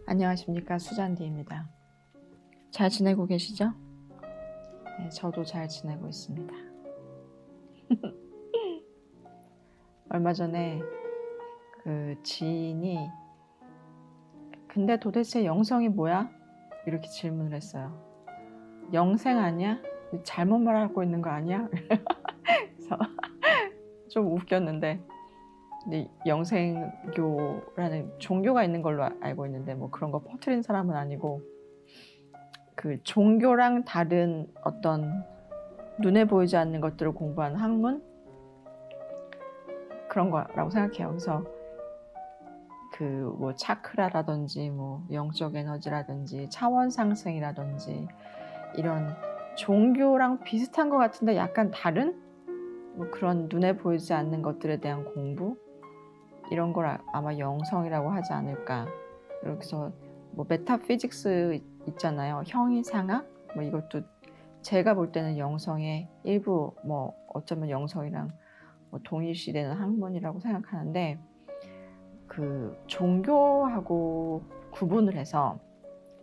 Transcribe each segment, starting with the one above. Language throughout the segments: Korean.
안녕하십니까, 수잔디입니다. 잘 지내고 계시죠? 네, 저도 잘 지내고 있습니다. 얼마 전에 그 지인이 근데 도대체 영성이 뭐야? 이렇게 질문을 했어요. 영생 아니야? 잘못 말하고 있는 거 아니야? 그래서 좀 웃겼는데, 근데 영생교라는 종교가 있는 걸로 알고 있는데 뭐 그런 거 퍼뜨린 사람은 아니고, 그 종교랑 다른 어떤 눈에 보이지 않는 것들을 공부한 학문? 그런 거라고 생각해요. 그래서 그 뭐 차크라라든지 뭐 영적 에너지라든지 차원 상승이라든지 이런 종교랑 비슷한 것 같은데 약간 다른 뭐 그런 눈에 보이지 않는 것들에 대한 공부, 이런 걸 아마 영성이라고 하지 않을까. 그래서 뭐 메타피직스 있잖아요. 형이상학, 뭐 이것도 제가 볼 때는 영성의 일부, 뭐 어쩌면 영성이랑 뭐 동일시되는 학문이라고 생각하는데, 그 종교하고 구분을 해서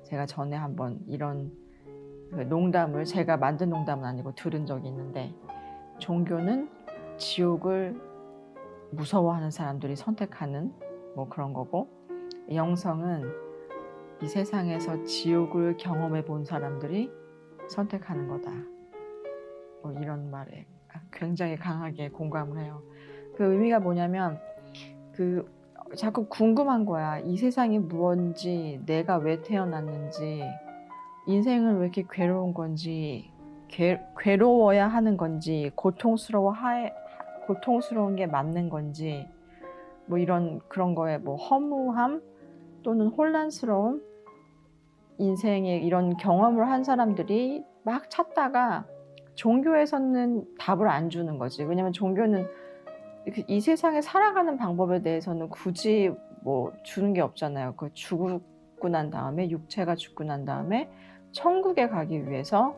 제가 전에 한번 이런 그 농담을, 제가 만든 농담은 아니고 들은 적이 있는데, 종교는 지옥을 무서워하는 사람들이 선택하는 뭐 그런 거고, 영성은 이 세상에서 지옥을 경험해 본 사람들이 선택하는 거다, 뭐 이런 말에 굉장히 강하게 공감을 해요. 그 의미가 뭐냐면, 그 자꾸 궁금한 거야. 이 세상이 무엇인지, 내가 왜 태어났는지, 인생은 왜 이렇게 괴로운 건지, 괴로워야 하는 건지, 고통스러운 게 맞는 건지, 뭐 이런 그런 거에 뭐 허무함 또는 혼란스러움, 인생에 이런 경험을 한 사람들이 막 찾다가 종교에서는 답을 안 주는 거지. 왜냐면 종교는 이 세상에 살아가는 방법에 대해서는 굳이 뭐 주는 게 없잖아요. 그 죽고 난 다음에, 육체가 죽고 난 다음에 천국에 가기 위해서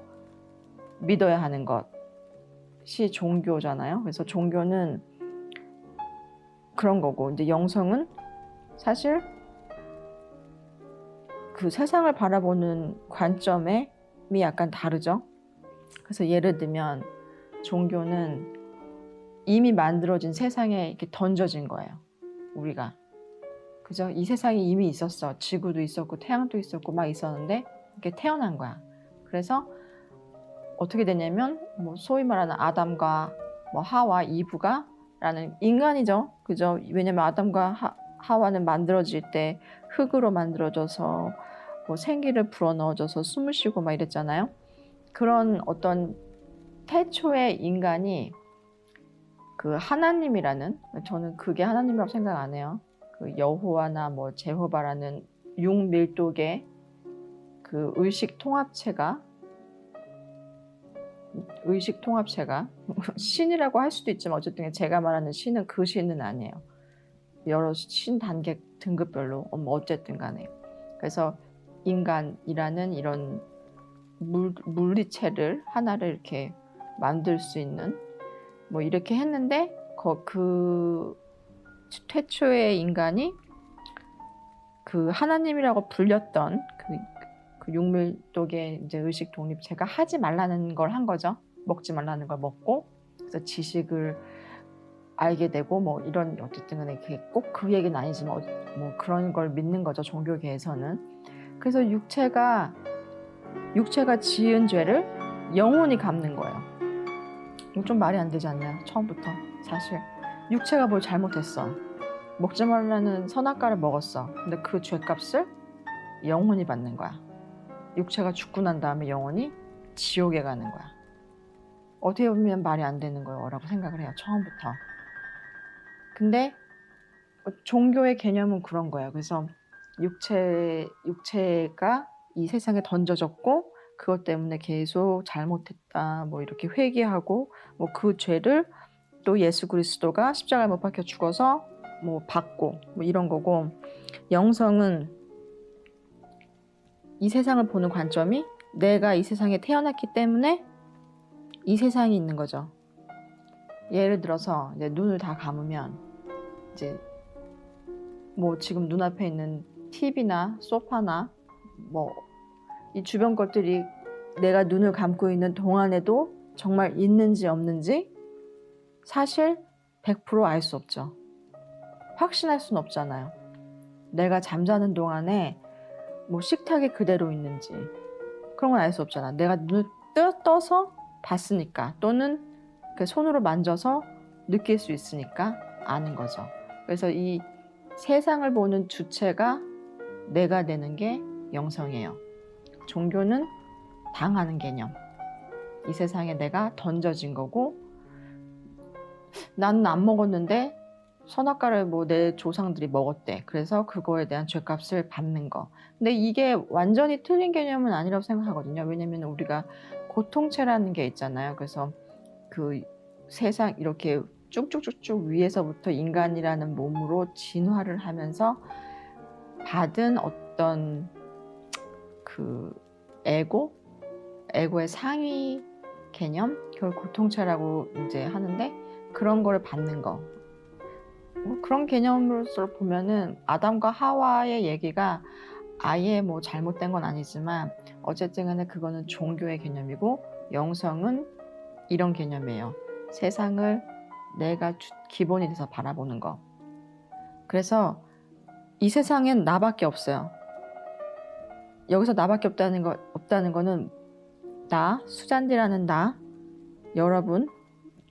믿어야 하는 것이 종교잖아요. 그래서 종교는 그런 거고, 이제 영성은 사실 그 세상을 바라보는 관점이 약간 다르죠. 그래서 예를 들면 종교는 이미 만들어진 세상에 이렇게 던져진 거예요. 우리가. 그죠? 이 세상이 이미 있었어. 지구도 있었고 태양도 있었고 막 있었는데 이렇게 태어난 거야. 그래서 어떻게 되냐면 뭐 소위 말하는 아담과 뭐 하와, 이브가 라는 인간이죠. 그죠? 왜냐면 아담과 하와는 만들어질 때 흙으로 만들어져서 뭐 생기를 불어넣어줘서 숨을 쉬고 막 이랬잖아요. 그런 어떤 태초의 인간이 그 하나님이라는, 저는 그게 하나님이라고 생각 안 해요. 그 여호와나 뭐 제호바라는 육밀독의 그 의식 통합체가 신이라고 할 수도 있지만, 어쨌든 제가 말하는 신은 그 신은 아니에요. 여러 신 단계 등급별로 어쨌든 간에. 그래서 인간이라는 이런 물리체를 하나를 이렇게 만들 수 있는 뭐 이렇게 했는데, 그 태초의 인간이 그 하나님이라고 불렸던 그 육밀독의 이제 의식 독립체가 하지 말라는 걸 한 거죠. 먹지 말라는 걸 먹고, 그래서 지식을 알게 되고 뭐 이런, 어쨌든 간에 꼭 그 얘기는 아니지만 뭐 그런 걸 믿는 거죠, 종교계에서는. 그래서 육체가 지은 죄를 영혼이 갚는 거예요. 이거 좀 말이 안 되지 않나요? 처음부터. 사실 육체가 뭘 잘못했어. 먹지 말라는 선악과를 먹었어. 근데 그 죄값을 영혼이 받는 거야. 육체가 죽고 난 다음에 영혼이 지옥에 가는 거야. 어떻게 보면 말이 안 되는 거라고 생각을 해요, 처음부터. 근데 종교의 개념은 그런 거예요. 그래서 육체가 이 세상에 던져졌고, 그것 때문에 계속 잘못했다 뭐 이렇게 회개하고, 뭐 그 죄를 또 예수 그리스도가 십자가에 못 박혀 죽어서 뭐 받고 뭐 이런 거고, 영성은 이 세상을 보는 관점이 내가 이 세상에 태어났기 때문에 이 세상이 있는 거죠. 예를 들어서 이제 눈을 다 감으면 이제 뭐 지금 눈앞에 있는 TV나 소파나 뭐 이 주변 것들이 내가 눈을 감고 있는 동안에도 정말 있는지 없는지 사실 100% 알 수 없죠. 확신할 수는 없잖아요. 내가 잠자는 동안에 뭐 식탁이 그대로 있는지 그런 건 알 수 없잖아. 내가 눈을 떠서 봤으니까, 또는 그 손으로 만져서 느낄 수 있으니까 아는 거죠. 그래서 이 세상을 보는 주체가 내가 되는 게 영성이에요. 종교는 당하는 개념. 이 세상에 내가 던져진 거고, 나는 안 먹었는데 선악과를 뭐 내 조상들이 먹었대. 그래서 그거에 대한 죗값을 받는 거. 근데 이게 완전히 틀린 개념은 아니라고 생각하거든요. 왜냐면 우리가 고통체라는 게 있잖아요. 그래서 그 세상 이렇게 쭉쭉쭉쭉 위에서부터 인간이라는 몸으로 진화를 하면서 받은 어떤 그 에고의 상위 개념, 그걸 고통체라고 이제 하는데, 그런 거를 받는 거. 뭐 그런 개념으로서 보면은 아담과 하와의 얘기가 아예 뭐 잘못된 건 아니지만 어쨌든 간에 그거는 종교의 개념이고, 영성은 이런 개념이에요. 세상을 내가 기본이 돼서 바라보는 거. 그래서 이 세상엔 나밖에 없어요. 여기서 나밖에 없다는 거는 나, 수잔디라는 나, 여러분,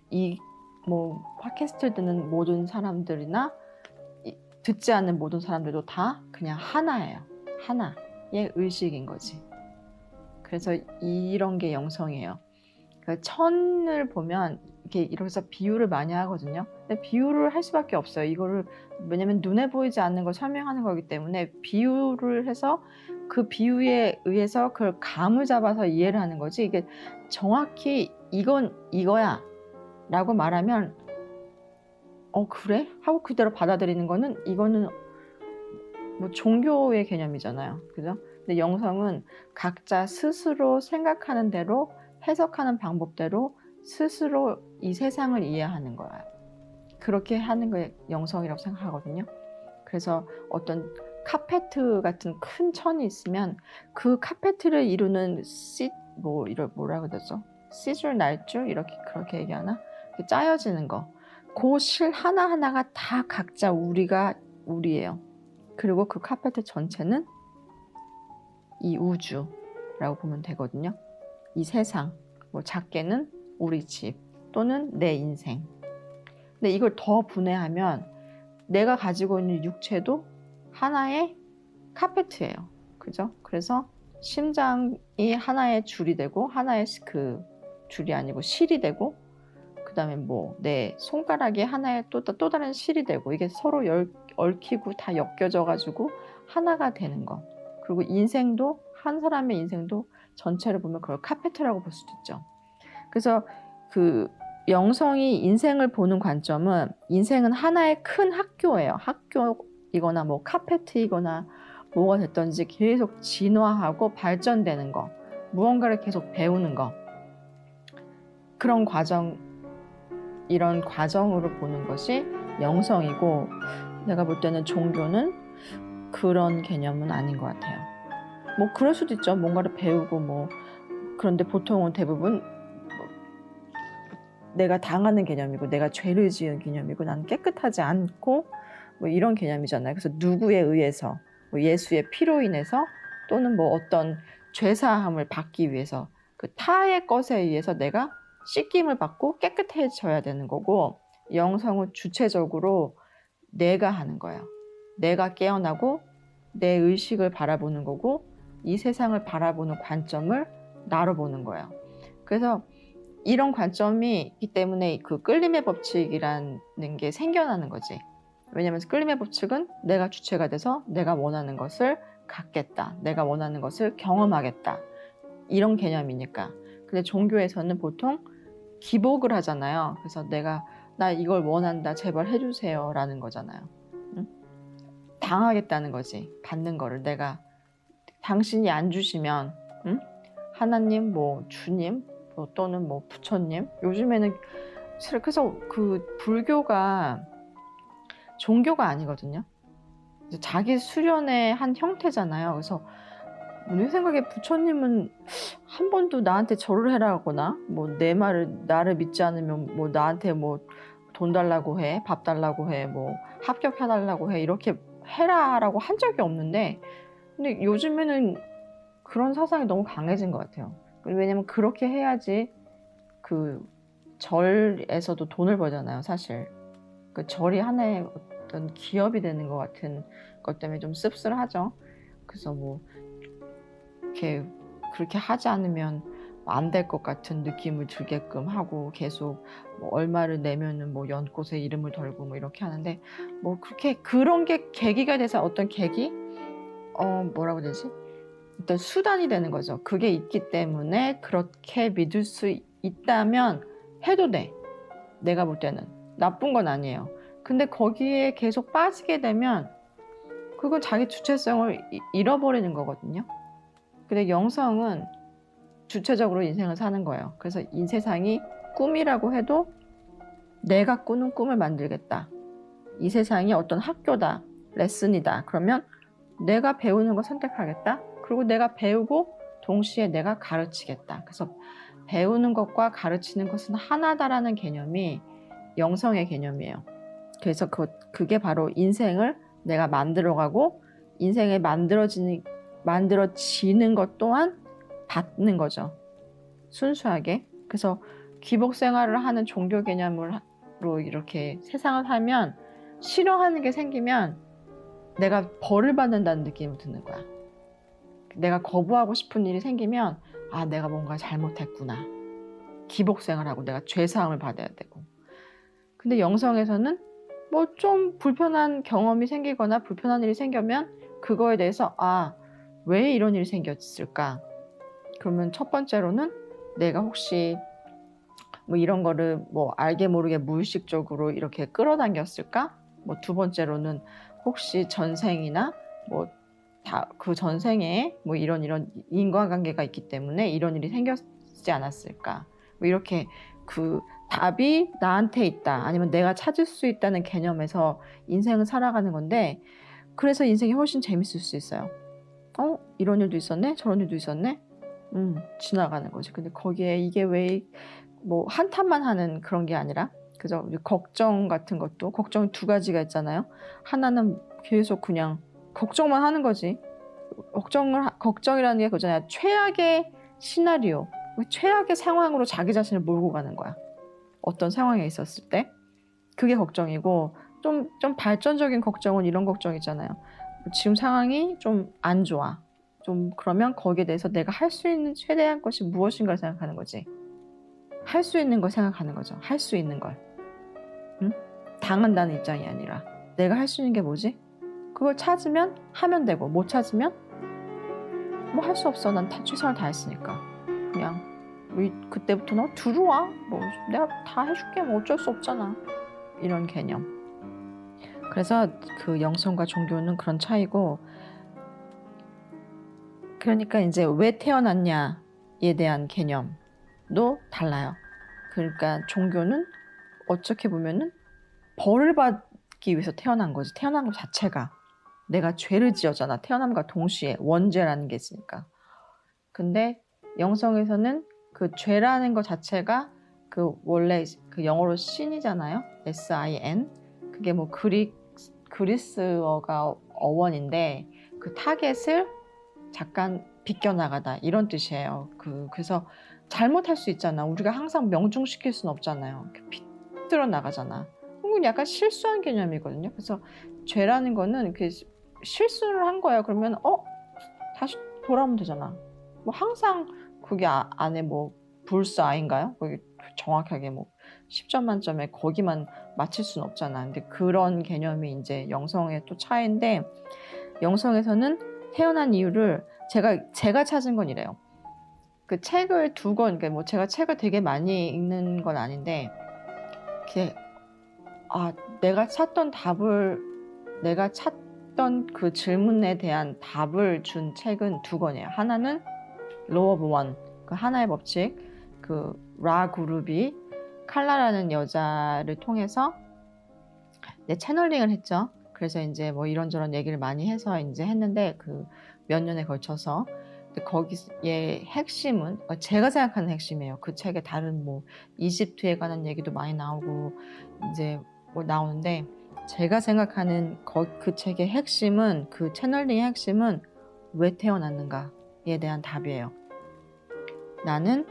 이 뭐 팟캐스트 듣는 모든 사람들이나 듣지 않는 모든 사람들도 다 그냥 하나예요. 하나의 의식인 거지. 그래서 이런 게 영성이에요. 그 천을 보면 이렇게 해서 비유를 많이 하거든요. 근데 비유를 할 수밖에 없어요. 이거를 왜냐면 눈에 보이지 않는 걸 설명하는 거기 때문에 비유를 해서 그 비유에 의해서 그걸 감을 잡아서 이해를 하는 거지. 이게 정확히 이건 이거야 라고 말하면 그래? 하고 그대로 받아들이는 거는, 이거는 뭐 종교의 개념이잖아요. 그죠? 근데 영성은 각자 스스로 생각하는 대로, 해석하는 방법대로 스스로 이 세상을 이해하는 거예요. 그렇게 하는 게 영성이라고 생각하거든요. 그래서 어떤 카페트 같은 큰 천이 있으면 그 카페트를 이루는 뭐라 그러죠? 시줄, 날줄, 그렇게 얘기하나? 짜여지는 거. 그 실 하나하나가 다 각자 우리예요. 그리고 그 카페트 전체는 이 우주라고 보면 되거든요. 이 세상, 뭐 작게는 우리 집 또는 내 인생. 근데 이걸 더 분해하면 내가 가지고 있는 육체도 하나의 카페트예요. 그죠? 그래서 심장이 하나의 줄이 되고, 하나의 그 줄이 아니고 실이 되고, 그 다음에 뭐 내 손가락이 하나의 또 다른 실이 되고, 이게 서로 얽히고 다 엮여져가지고 하나가 되는 거. 그리고 인생도, 한 사람의 인생도 전체를 보면 그걸 카페트라고 볼 수도 있죠. 그래서 그 영성이 인생을 보는 관점은, 인생은 하나의 큰 학교예요. 학교이거나 뭐 카페트이거나 뭐가 됐든지 계속 진화하고 발전되는 거, 무언가를 계속 배우는 거, 그런 과정, 이런 과정으로 보는 것이 영성이고, 내가 볼 때는 종교는 그런 개념은 아닌 것 같아요. 뭐 그럴 수도 있죠. 뭔가를 배우고 뭐. 그런데 보통은 대부분 내가 당하는 개념이고, 내가 죄를 지은 개념이고, 난 깨끗하지 않고 뭐 이런 개념이잖아요. 그래서 누구에 의해서, 뭐 예수의 피로 인해서, 또는 뭐 어떤 죄사함을 받기 위해서, 그 타의 것에 의해서 내가 씻김을 받고 깨끗해져야 되는 거고, 영성은 주체적으로 내가 하는 거예요. 내가 깨어나고 내 의식을 바라보는 거고, 이 세상을 바라보는 관점을 나로 보는 거예요. 그래서 이런 관점이 있기 때문에 그 끌림의 법칙이라는 게 생겨나는 거지. 왜냐하면 끌림의 법칙은 내가 주체가 돼서 내가 원하는 것을 갖겠다, 내가 원하는 것을 경험하겠다, 이런 개념이니까. 근데 종교에서는 보통 기복을 하잖아요. 그래서 나 이걸 원한다, 제발 해주세요 라는 거잖아요. 응? 당하겠다는 거지. 받는 거를 당신이 안 주시면, 응? 하나님, 뭐 주님, 또는 뭐 부처님, 요즘에는 그래서 그 불교가 종교가 아니거든요. 자기 수련의 한 형태잖아요. 그래서 내 생각에 부처님은 한 번도 나한테 절을 해라거나 뭐 내 말을 나를 믿지 않으면 뭐 나한테 뭐 돈 달라고 해, 밥 달라고 해, 뭐 합격해 달라고 해 이렇게 해라라고 한 적이 없는데 근데 요즘에는 그런 사상이 너무 강해진 것 같아요. 왜냐면 그렇게 해야지 그 절에서도 돈을 벌잖아요, 사실. 그 절이 하나의 어떤 기업이 되는 것 같은 것 때문에 좀 씁쓸하죠. 그래서 뭐 이렇게 그렇게 하지 않으면 안 될 것 같은 느낌을 들게끔 하고 계속 뭐 얼마를 내면은 뭐 연꽃에 이름을 걸고 뭐 이렇게 하는데 뭐 그렇게 그런 게 계기가 돼서 어떤 계기? 뭐라고 해야 되지? 어떤 수단이 되는 거죠. 그게 있기 때문에 그렇게 믿을 수 있다면 해도 돼. 내가 볼 때는. 나쁜 건 아니에요. 근데 거기에 계속 빠지게 되면 그건 자기 주체성을 잃어버리는 거거든요. 근데 영성은 주체적으로 인생을 사는 거예요. 그래서 이 세상이 꿈이라고 해도 내가 꾸는 꿈을 만들겠다. 이 세상이 어떤 학교다, 레슨이다. 그러면 내가 배우는 걸 선택하겠다. 그리고 내가 배우고 동시에 내가 가르치겠다. 그래서 배우는 것과 가르치는 것은 하나다라는 개념이 영성의 개념이에요. 그래서 그게 바로 인생을 내가 만들어가고 인생에 만들어지는 것 또한 받는 거죠. 순수하게. 그래서 기복 생활을 하는 종교 개념으로 이렇게 세상을 살면 싫어하는 게 생기면 내가 벌을 받는다는 느낌이 드는 거야. 내가 거부하고 싶은 일이 생기면 아, 내가 뭔가 잘못했구나. 기복 생활하고 내가 죄사함을 받아야 되고. 근데 영성에서는 뭐 좀 불편한 경험이 생기거나 불편한 일이 생기면 그거에 대해서 아, 왜 이런 일이 생겼을까? 그러면 첫 번째로는 내가 혹시 뭐 이런 거를 뭐 알게 모르게 무의식적으로 이렇게 끌어당겼을까? 뭐 두 번째로는 혹시 전생이나 뭐 다 그 전생에 뭐 이런 인과관계가 있기 때문에 이런 일이 생겼지 않았을까? 뭐 이렇게 그 답이 나한테 있다. 아니면 내가 찾을 수 있다는 개념에서 인생을 살아가는 건데 그래서 인생이 훨씬 재밌을 수 있어요. 이런 일도 있었네? 저런 일도 있었네? 지나가는 거지. 근데 거기에 이게 왜 뭐 한탄만 하는 그런 게 아니라 그죠? 걱정 같은 것도 걱정이 두 가지가 있잖아요. 하나는 계속 그냥 걱정만 하는 거지. 걱정이라는 게 그거잖아요. 최악의 시나리오, 최악의 상황으로 자기 자신을 몰고 가는 거야. 어떤 상황에 있었을 때 그게 걱정이고 좀 발전적인 걱정은 이런 걱정 있잖아요. 지금 상황이 좀 안 좋아. 좀 그러면 거기에 대해서 내가 할 수 있는 최대한 것이 무엇인가를 생각하는 거지. 할 수 있는 걸 생각하는 거죠. 할 수 있는 걸. 응? 당한다는 입장이 아니라 내가 할 수 있는 게 뭐지? 그걸 찾으면 하면 되고 못 찾으면 뭐 할 수 없어. 난 최선을 다했으니까. 그냥 그때부터 너 들어와. 뭐 내가 다 해줄게. 뭐 어쩔 수 없잖아. 이런 개념. 그래서 그 영성과 종교는 그런 차이고 그러니까 이제 왜 태어났냐에 대한 개념도 달라요. 그러니까 종교는 어떻게 보면은 벌을 받기 위해서 태어난 거지. 태어난 것 자체가. 내가 죄를 지었잖아. 태어남과 동시에 원죄라는 게 있으니까. 근데 영성에서는 그 죄라는 것 자체가 그 원래 그 영어로 신이잖아요. sin. 그게 뭐 그리스어가 어원인데 그 타겟을 잠깐 비껴나가다 이런 뜻이에요. 그래서 잘못할 수 있잖아. 우리가 항상 명중시킬 수는 없잖아요. 비틀어 나가잖아. 그건 약간 실수한 개념이거든요. 그래서 죄라는 거는 그 실수를 한 거야. 그러면 다시 돌아오면 되잖아. 뭐 항상 그게 안에 뭐 불사인가요? 거기 정확하게 뭐 10점 만점에 거기만 맞힐 수는 없잖아. 근데 그런 개념이 이제 영성의 또 차이인데 영성에서는 태어난 이유를 제가 찾은 건 이래요. 그 책을 그러니까 뭐 제가 책을 되게 많이 읽는 건 아닌데 내가 찾던 그 질문에 대한 답을 준 책은 두 권이에요. 하나는 Law of One, 그 하나의 법칙, 그 라 그룹이 칼라라는 여자를 통해서 채널링을 했죠. 그래서 인제 뭐 이런저런 얘기를 많이 해서 인제 했는데 그 몇 년에 걸쳐서. 근데 거기에 핵심은 제가 생각하는 핵심이에요. 그 책에 다른 뭐 이집트에 관한 얘기도 많이 나오고 인제 뭐 나오는데, 제가 생각하는 그 책의 핵심은, 그 채널링의 핵심은 '왜 태어났는가.'에 대한 답이에요. 나는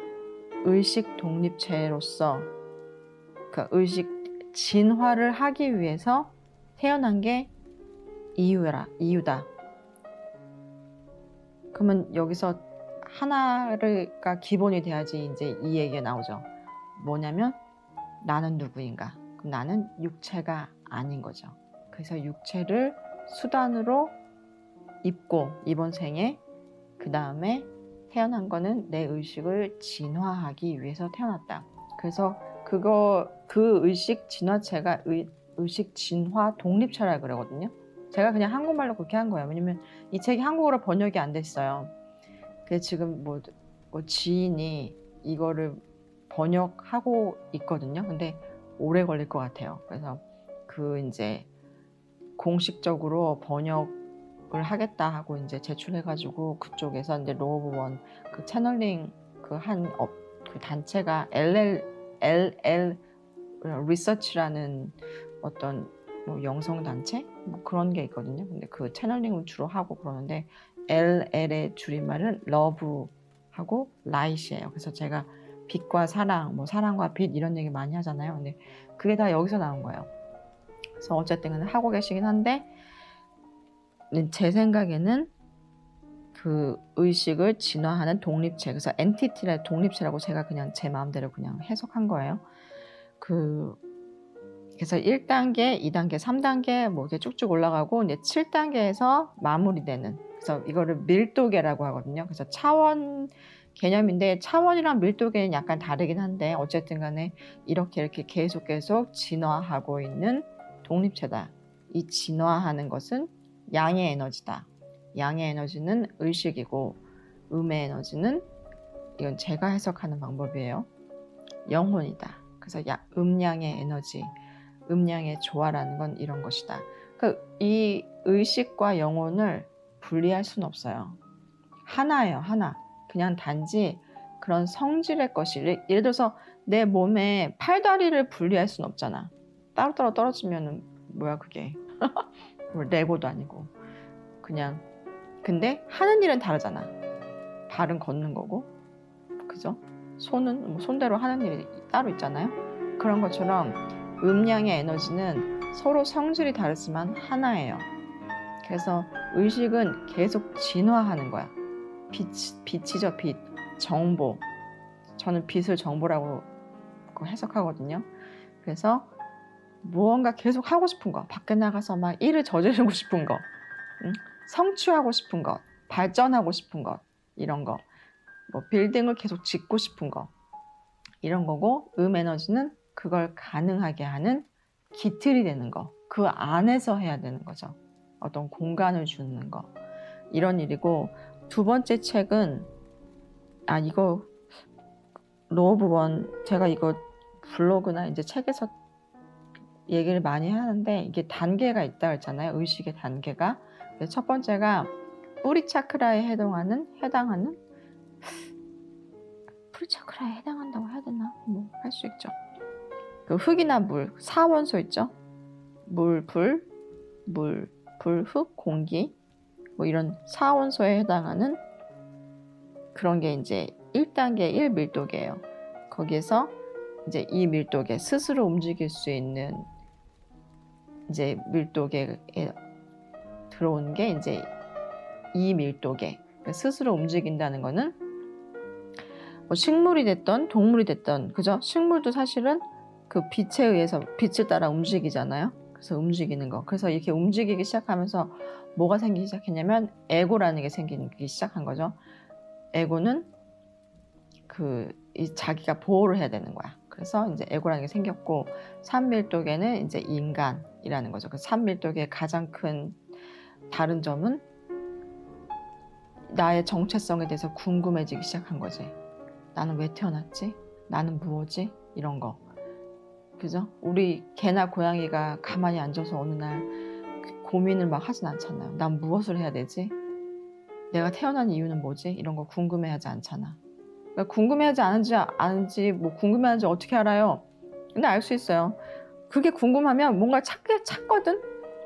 의식 독립체로서, 그러니까 의식 진화를 하기 위해서 태어난 게 이유다. 그러면 여기서 하나가 기본이 돼야지 인제 이 얘기가 나오죠. 뭐냐면 나는 누구인가? 그럼 나는 육체가 아닌 거죠. 그래서 육체를 수단으로 입고 이번 생에, 그다음에 태어난 거는 내 의식을 진화하기 위해서 태어났다. 그래서 그 의식 진화체가 의식 진화 독립체라 그러거든요. 제가 그냥 한국말로 그렇게 한 거예요. 왜냐면 이 책이 한국어로 번역이 안 됐어요. 그래서 지금 뭐 지인이 이거를 번역하고 있거든요. 근데 오래 걸릴 것 같아요. 그래서 그 인제 공식적으로 번역을 하겠다 하고 인제 제출해 가지고 그쪽에서 인제 로 오브 원 그 채널링 그 그 단체가 LL 리서치라는 어떤 뭐 영성 단체 뭐 그런 게 있거든요. 근데 그 채널링을 주로 하고 그러는데, LL의 줄임말은 러브하고 라이트이에요. 그래서 제가 빛과 사랑, 뭐 사랑과 빛 이런 얘기 많이 하잖아요. 근데 그게 다 여기서 나온 거예요. 그래서 어쨌든 간에 하고 계시긴 한데, 제 생각에는 그 의식을 진화하는 독립체, 그래서 엔티티라 독립체라고 제가 그냥 제 마음대로 그냥 해석한 거예요. 그래서 1단계, 2단계, 3단계 뭐 이렇게 쭉쭉 올라가고 이제 7단계에서 마무리되는, 그래서 이거를 밀도계라고 하거든요. 그래서 차원 개념인데, 차원이랑 밀도계는 약간 다르긴 한데 어쨌든 간에 이렇게 계속 진화하고 있는 독립체다. 이 진화하는 것은 양의 에너지다. 양의 에너지는 의식이고, 음의 에너지는, 이건 제가 해석하는 방법이에요, 영혼이다. 그래서 음양의 에너지, 음양의 조화라는 건 이런 것이다. 이 의식과 영혼을 분리할 수는 없어요. 하나예요, 하나. 그냥 단지 그런 성질의 것이, 예를 들어서 내 몸에 팔다리를 분리할 수는 없잖아. 따로따로 떨어지면은 뭐야 그게. 레고도 아니고. 그냥. 근데 하는 일은 다르잖아. 발은 걷는 거고, 그죠? 손은 뭐 손대로 하는 일이 따로 있잖아요. 그런 것처럼 음양의 에너지는 서로 성질이 다르지만 하나예요. 그래서 의식은 계속 진화하는 거야. 빛이죠, 빛. 정보. 저는 빛을 정보라고 해석하거든요. 그래서 무언가 계속 하고 싶은 거, 밖에 나가서 막 일을 저지르고 싶은 거, 성취하고 싶은 것, 발전하고 싶은 것, 이런 거, 뭐 빌딩을 계속 짓고 싶은 거, 이런 거고, 에너지는 그걸 가능하게 하는 기틀이 되는 거, 그 안에서 해야 되는 거죠. 어떤 공간을 주는 거, 이런 일이고, 두 번째 책은 이거 로 오브 원, 제가 이거 블로그나 이제 책에서 얘기를 많이 하는데, 이게 단계가 있다고 했잖아요. 의식의 단계가. 첫 번째가 뿌리 차크라에 해당하는 뿌리 차크라에 해당한다고 해야 되나? 뭐 할 수 있죠. 그 흙이나 물, 사원소 있죠. 물, 불, 흙, 공기, 뭐 이런 사원소에 해당하는 그런 게 이제 1단계 1밀도계예요. 거기에서 이제 이 밀도계, 스스로 움직일 수 있는 이제 밀도계에 들어오는 게 이제 2밀도계. 스스로 움직인다는 거는 뭐 식물이 됐던 동물이 됐던, 그죠? 식물도 사실은 그 빛에 의해서 빛을 따라 움직이잖아요. 그래서 움직이는 거. 그래서 이렇게 움직이기 시작하면서 뭐가 생기기 시작했냐면 에고라는 게 생기기 시작한 거죠. 에고는 자기가 보호를 해야 되는 거야. 그래서 이제 에고라는 게 생겼고, 3밀도계는 이제 인간이라는 거죠. 그 3밀도계의 가장 큰 다른 점은 나의 정체성에 대해서 궁금해지기 시작한 거지. 나는 왜 태어났지? 나는 무엇이? 이런 거. 그죠? 우리 개나 고양이가 가만히 앉아서 어느 날 고민을 막 하진 않잖아요. '난 무엇을 해야 되지? 내가 태어난 이유는 뭐지?' 이런 거 궁금해하지 않잖아. 그러니까 궁금해하지 않은지 뭐 궁금해하는지 어떻게 알아요? 근데 알 수 있어요. 그게 궁금하면 뭔가 찾거든?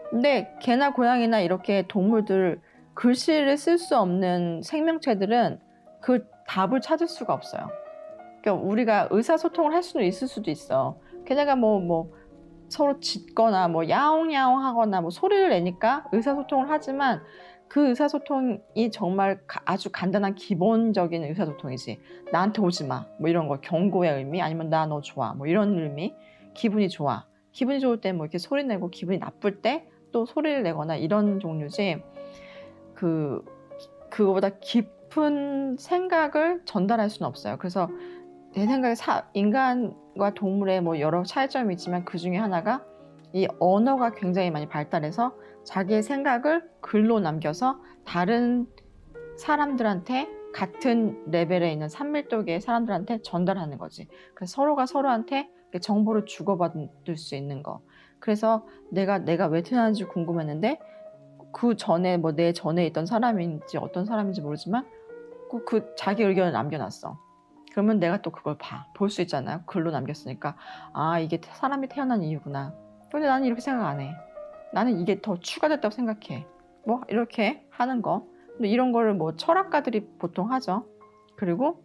근데 개나 고양이나 이렇게 동물들, 글씨를 쓸 수 없는 생명체들은 그 답을 찾을 수가 없어요. 그러니까 우리가 의사소통을 할 수는 있을 수도 있어. 걔네가 뭐 서로 짖거나 뭐 야옹야옹 하거나 뭐 소리를 내니까 의사소통을 하지만 그 의사소통이 정말 아주 간단한 기본적인 의사소통이지. 나한테 오지 마. 뭐 이런 거 경고의 의미, 아니면 나 너 좋아. 뭐 이런 의미. 기분이 좋아. 기분이 좋을 때 뭐 이렇게 소리 내고, 기분이 나쁠 때 또 소리를 내거나 이런 종류지. 그거보다 깊은 생각을 전달할 수는 없어요. 그래서 내 생각에 인간과 동물의 뭐 여러 차이점이 있지만 그 중에 하나가 이 언어가 굉장히 많이 발달해서 자기의 생각을 글로 남겨서 다른 사람들한테, 같은 레벨에 있는 산밀도계의 사람들한테 전달하는 거지. 그래서 서로가 서로한테 정보를 주고받을 수 있는 거. 그래서 내가 왜 태어났는지 궁금했는데 그 전에 뭐 내 전에 있던 사람인지 어떤 사람인지 모르지만 그 자기 의견을 남겨놨어. 그러면 내가 또 그걸 볼 수 있잖아요. 글로 남겼으니까. 아, 이게 사람이 태어난 이유구나. 근데 나는 이렇게 생각 안 해. 나는 이게 더 추가됐다고 생각해. 뭐 이렇게 하는 거. 근데 이런 거를 뭐 철학가들이 보통 하죠. 그리고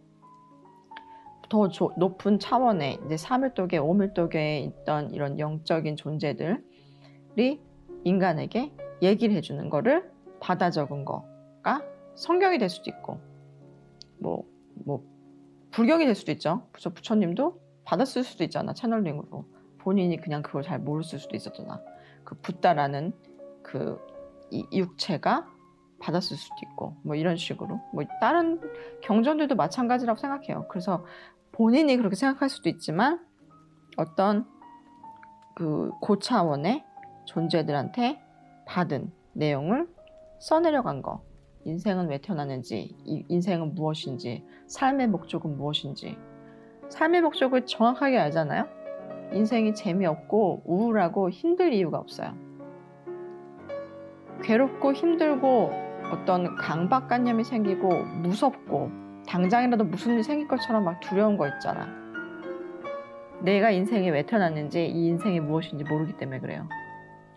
더 높은 차원의 이제 3밀도계, 5밀도계에 있던 이런 영적인 존재들이 인간에게 얘기를 해주는 거를 받아 적은 거가 성경이 될 수도 있고, 뭐 불경이 될 수도 있죠. 부처님도 받았을 수도 있잖아. 채널링으로. 본인이 그냥 그걸 잘 모르실 수도 있었잖아. 그 붓다라는 그 이 육체가 받았을 수도 있고, 뭐 이런 식으로. 뭐 다른 경전들도 마찬가지라고 생각해요. 그래서 본인이 그렇게 생각할 수도 있지만 어떤 그 고차원의 존재들한테 받은 내용을 써내려간 거. 인생은 왜 태어났는지, 인생은 무엇인지, 삶의 목적은 무엇인지. 삶의 목적을 정확하게 알잖아요. 인생이 재미없고 우울하고 힘들 이유가 없어요. 괴롭고 힘들고 어떤 강박관념이 생기고 무섭고 당장이라도 무슨 일이 생길 것처럼 막 두려운 거 있잖아. 내가 인생에 왜 태어났는지, 이 인생이 무엇인지 모르기 때문에 그래요.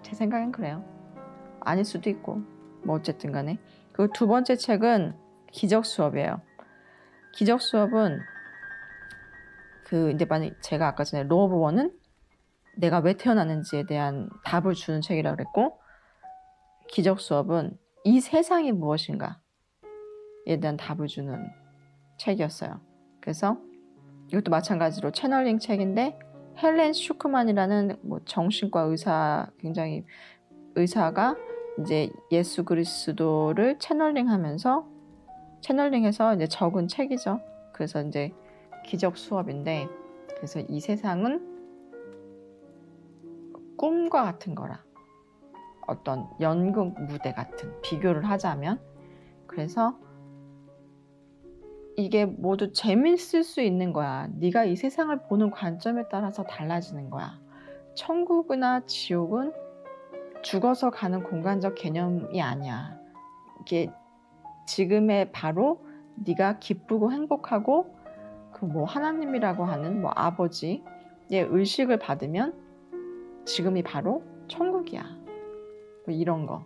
제 생각엔 그래요. 아닐 수도 있고. 뭐 어쨌든 간에. 그 두 번째 책은 기적수업이에요. 기적수업은 이제 만약 제가 아까 전에 로 오브 원은 내가 왜 태어났는지에 대한 답을 주는 책이라고 그랬고, 기적수업은 이 세상이 무엇인가에 대한 답을 주는 책이었어요. 그래서 이것도 마찬가지로 채널링 책인데, 헬렌 슈크만이라는 뭐 정신과 의사, 굉장히 의사가 이제 예수 그리스도를 채널링해서 이제 적은 책이죠. 그래서 이제 기적 수업인데, 그래서 이 세상은 꿈과 같은 거라. 어떤 연극 무대 같은, 비교를 하자면. 그래서 이게 모두 재밌을 수 있는 거야. 네가 이 세상을 보는 관점에 따라서 달라지는 거야. 천국이나 지옥은 죽어서 가는 공간적 개념이 아니야. 이게 지금의 바로 네가 기쁘고 행복하고 그 뭐 하나님이라고 하는 뭐 아버지의 의식을 받으면 지금이 바로 천국이야. 뭐 이런 거.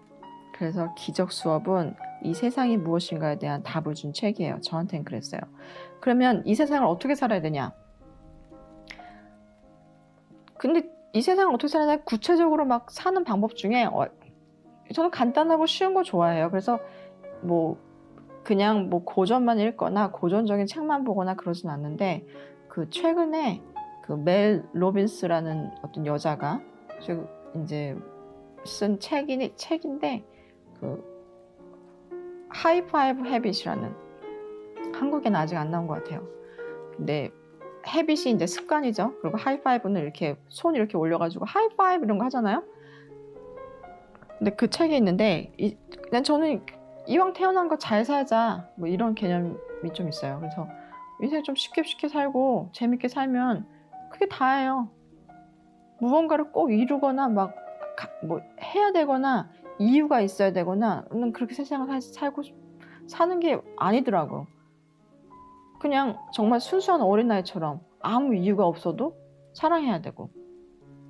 그래서 기적 수업은 이 세상이 무엇인가에 대한 답을 준 책이에요. 저한테는 그랬어요. 그러면 이 세상을 어떻게 살아야 되냐? 근데 이 세상을 어떻게 살아야 되냐? 구체적으로 막 사는 방법 중에 저는 간단하고 쉬운 거 좋아해요. 그래서 뭐 그냥 뭐 고전만 읽거나 고전적인 책만 보거나 그러진 않는데, 그 최근에 그 멜 로빈스라는 어떤 여자가 이제 쓴 책인데, 그 하이파이브 헤빗이라는, 한국에는 아직 안 나온 것 같아요. 근데 헤빗이 이제 습관이죠. 그리고 하이파이브는 이렇게 손 이렇게 올려가지고 하이파이브 이런 거 하잖아요. 근데 그 책이 있는데, 그냥 저는 이왕 태어난 거 잘 살자, 뭐 이런 개념이 좀 있어요. 그래서 인생 좀 쉽게 살고 재밌게 살면 그게 다예요. 무언가를 꼭 이루거나 막 뭐 해야 되거나 이유가 있어야 되거나 그렇게 세상을 사는 게 아니더라고. 그냥 정말 순수한 어린아이처럼 아무 이유가 없어도 사랑해야 되고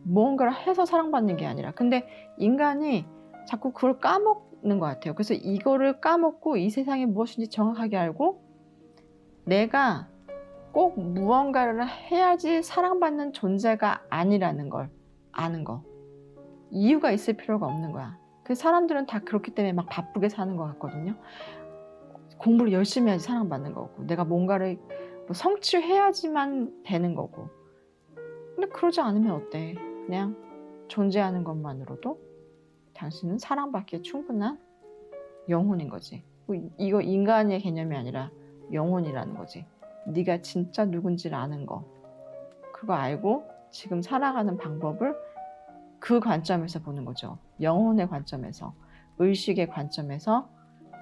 무언가를 해서 사랑받는 게 아니라. 근데 인간이 자꾸 그걸 까먹는 것 같아요. 그래서 이거를 까먹고 이 세상이 무엇인지 정확하게 알고 내가 꼭 무언가를 해야지 사랑받는 존재가 아니라는 걸 아는 거. 이유가 있을 필요가 없는 거야. 그 사람들은 다 그렇기 때문에 막 바쁘게 사는 것 같거든요. 공부를 열심히 해야지 사랑받는 거고 내가 뭔가를 뭐 성취해야지만 되는 거고. 근데 그러지 않으면 어때? 그냥 존재하는 것만으로도 당신은 사랑받기에 충분한 영혼인 거지. 이거 인간의 개념이 아니라 영혼이라는 거지. 네가 진짜 누군지를 아는 거. 그거 알고 지금 살아가는 방법을 그 관점에서 보는 거죠. 영혼의 관점에서, 의식의 관점에서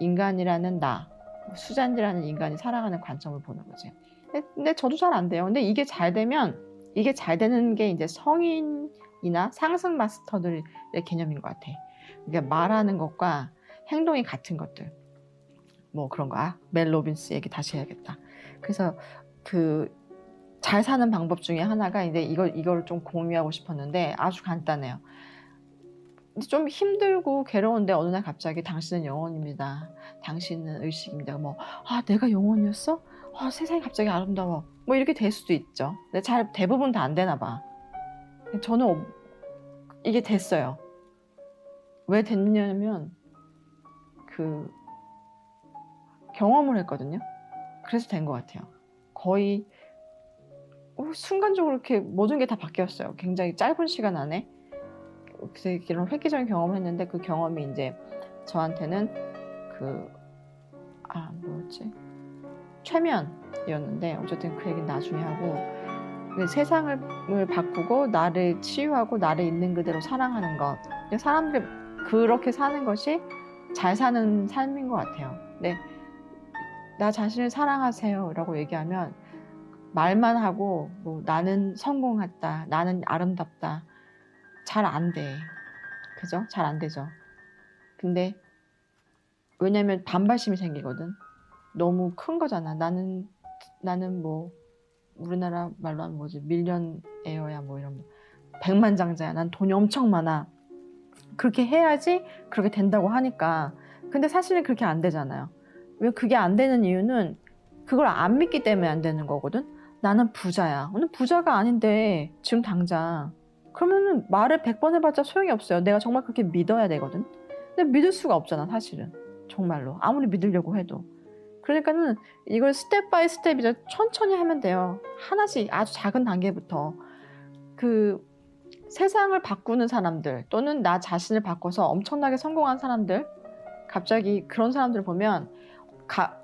인간이라는 나, 수잔디라는 인간이 살아가는 관점을 보는 거지. 근데 저도 잘 안 돼요. 근데 이게 잘 되면, 이게 잘 되는 게 이제 성인이나 상승 마스터들의 개념인 것 같아. 그러니까 말하는 것과 행동이 같은 것들. 뭐 그런 거. 멜 로빈스 얘기 다시 해야겠다. 그래서 잘 사는 방법 중에 하나가 이제 이걸 좀 공유하고 싶었는데 아주 간단해요. 좀 힘들고 괴로운데 어느 날 갑자기 당신은 영혼입니다. 당신은 의식입니다. 내가 영혼이었어? 세상이 갑자기 아름다워. 뭐 이렇게 될 수도 있죠. 근데 대부분 다 안 되나 봐. 저는 이게 됐어요. 왜 됐냐면 경험을 했거든요. 그래서 된 것 같아요. 거의 순간적으로 이렇게 모든 게 다 바뀌었어요. 굉장히 짧은 시간 안에. 그래서 이런 획기적인 경험을 했는데 그 경험이 이제 저한테는 뭐였지? 최면이었는데 어쨌든 그 얘기는 나중에 하고 세상을 바꾸고 나를 치유하고 나를 있는 그대로 사랑하는 것. 사람들이 그렇게 사는 것이 잘 사는 삶인 것 같아요. 근데 나 자신을 사랑하세요 라고 얘기하면 말만 하고 나는 성공했다, 나는 아름답다. 잘 안 돼. 그죠? 잘 안 되죠. 근데 왜냐면 반발심이 생기거든. 너무 큰 거잖아. 나는 뭐 우리나라 말로 하면 뭐지? 밀리언에어야 뭐 이런 백만장자야. 난 돈이 엄청 많아. 그렇게 해야지 그렇게 된다고 하니까. 근데 사실은 그렇게 안 되잖아요. 왜 그게 안 되는 이유는 그걸 안 믿기 때문에 안 되는 거거든. 나는 부자야. 오늘 부자가 아닌데 지금 당장. 그러면은 말을 100번 해봤자 소용이 없어요. 내가 정말 그렇게 믿어야 되거든. 근데 믿을 수가 없잖아 사실은. 정말로. 아무리 믿으려고 해도. 그러니까는 이걸 스텝 바이 스텝이죠. 천천히 하면 돼요. 하나씩 아주 작은 단계부터. 세상을 바꾸는 사람들 또는 나 자신을 바꿔서 엄청나게 성공한 사람들, 갑자기 그런 사람들 보면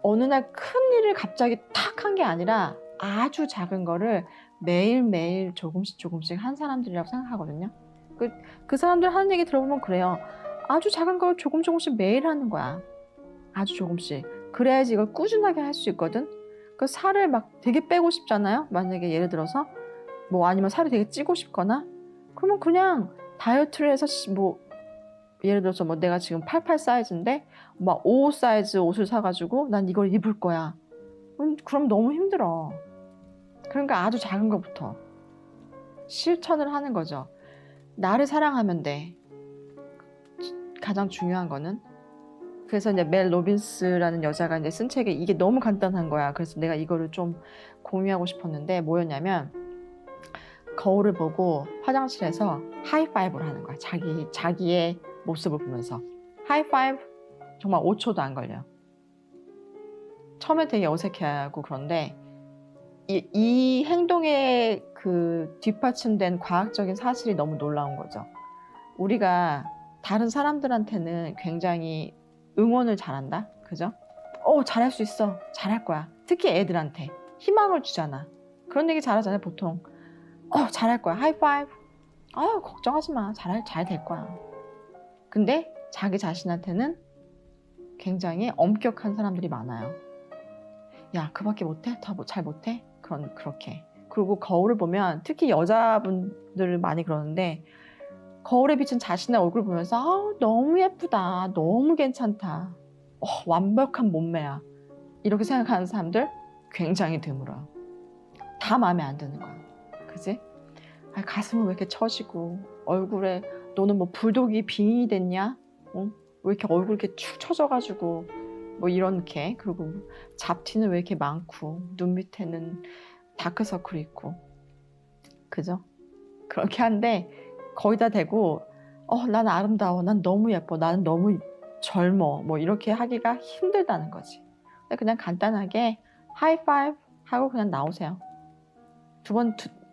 어느 날 큰 일을 갑자기 탁 한 게 아니라 아주 작은 거를 매일매일 조금씩 한 사람들이라고 생각하거든요. 그 사람들 하는 얘기 들어보면 그래요. 아주 작은 걸 조금씩 매일 하는 거야. 아주 조금씩. 그래야지 이걸 꾸준하게 할 수 있거든. 살을 막 되게 빼고 싶잖아요. 만약에 예를 들어서 아니면 살이 되게 찌고 싶거나 그러면 그냥 다이어트를 해서 예를 들어서 내가 지금 88 사이즈인데 55 사이즈 옷을 사가지고 난 이걸 입을 거야. 그럼 너무 힘들어. 그러니까 아주 작은 것부터 실천을 하는 거죠. 나를 사랑하면 돼. 가장 중요한 거는. 그래서 이제 멜 로빈스라는 여자가 이제 쓴 책에 이게 너무 간단한 거야. 그래서 내가 이거를 좀 공유하고 싶었는데 뭐였냐면 거울을 보고 화장실에서 하이파이브를 하는 거야. 자기의 모습을 보면서. 하이파이브 정말 5초도 안 걸려. 처음에 되게 어색해하고 그런데 이 행동에 뒷받침된 과학적인 사실이 너무 놀라운 거죠. 우리가 다른 사람들한테는 굉장히 응원을 잘한다. 그죠? 잘할 수 있어. 잘할 거야. 특히 애들한테 희망을 주잖아. 그런 얘기 잘하잖아요, 보통. 잘할 거야. 하이파이브. 걱정하지 마. 잘 될 거야. 근데 자기 자신한테는 굉장히 엄격한 사람들이 많아요. 야, 그밖에 못해? 더 잘 못해? 그렇게. 그리고 거울을 보면 특히 여자분들 많이 그러는데 거울에 비친 자신의 얼굴 보면서 너무 예쁘다, 너무 괜찮다, 완벽한 몸매야, 이렇게 생각하는 사람들 굉장히 드물어요. 다 마음에 안 드는 거야. 그지? 가슴은 왜 이렇게 처지고, 얼굴에 너는 뭐 불독이 빙이 됐냐? 왜 이렇게 얼굴 이렇게 축 처져가지고 뭐 이렇게, 그리고 잡티는 왜 이렇게 많고, 눈 밑에는 다크서클이 있고, 그죠? 그렇게 한데 거기다 대고 난 아름다워, 난 너무 예뻐, 나는 너무 젊어, 뭐 이렇게 하기가 힘들다는 거지. 그냥 간단하게 하이파이브 하고 그냥 나오세요.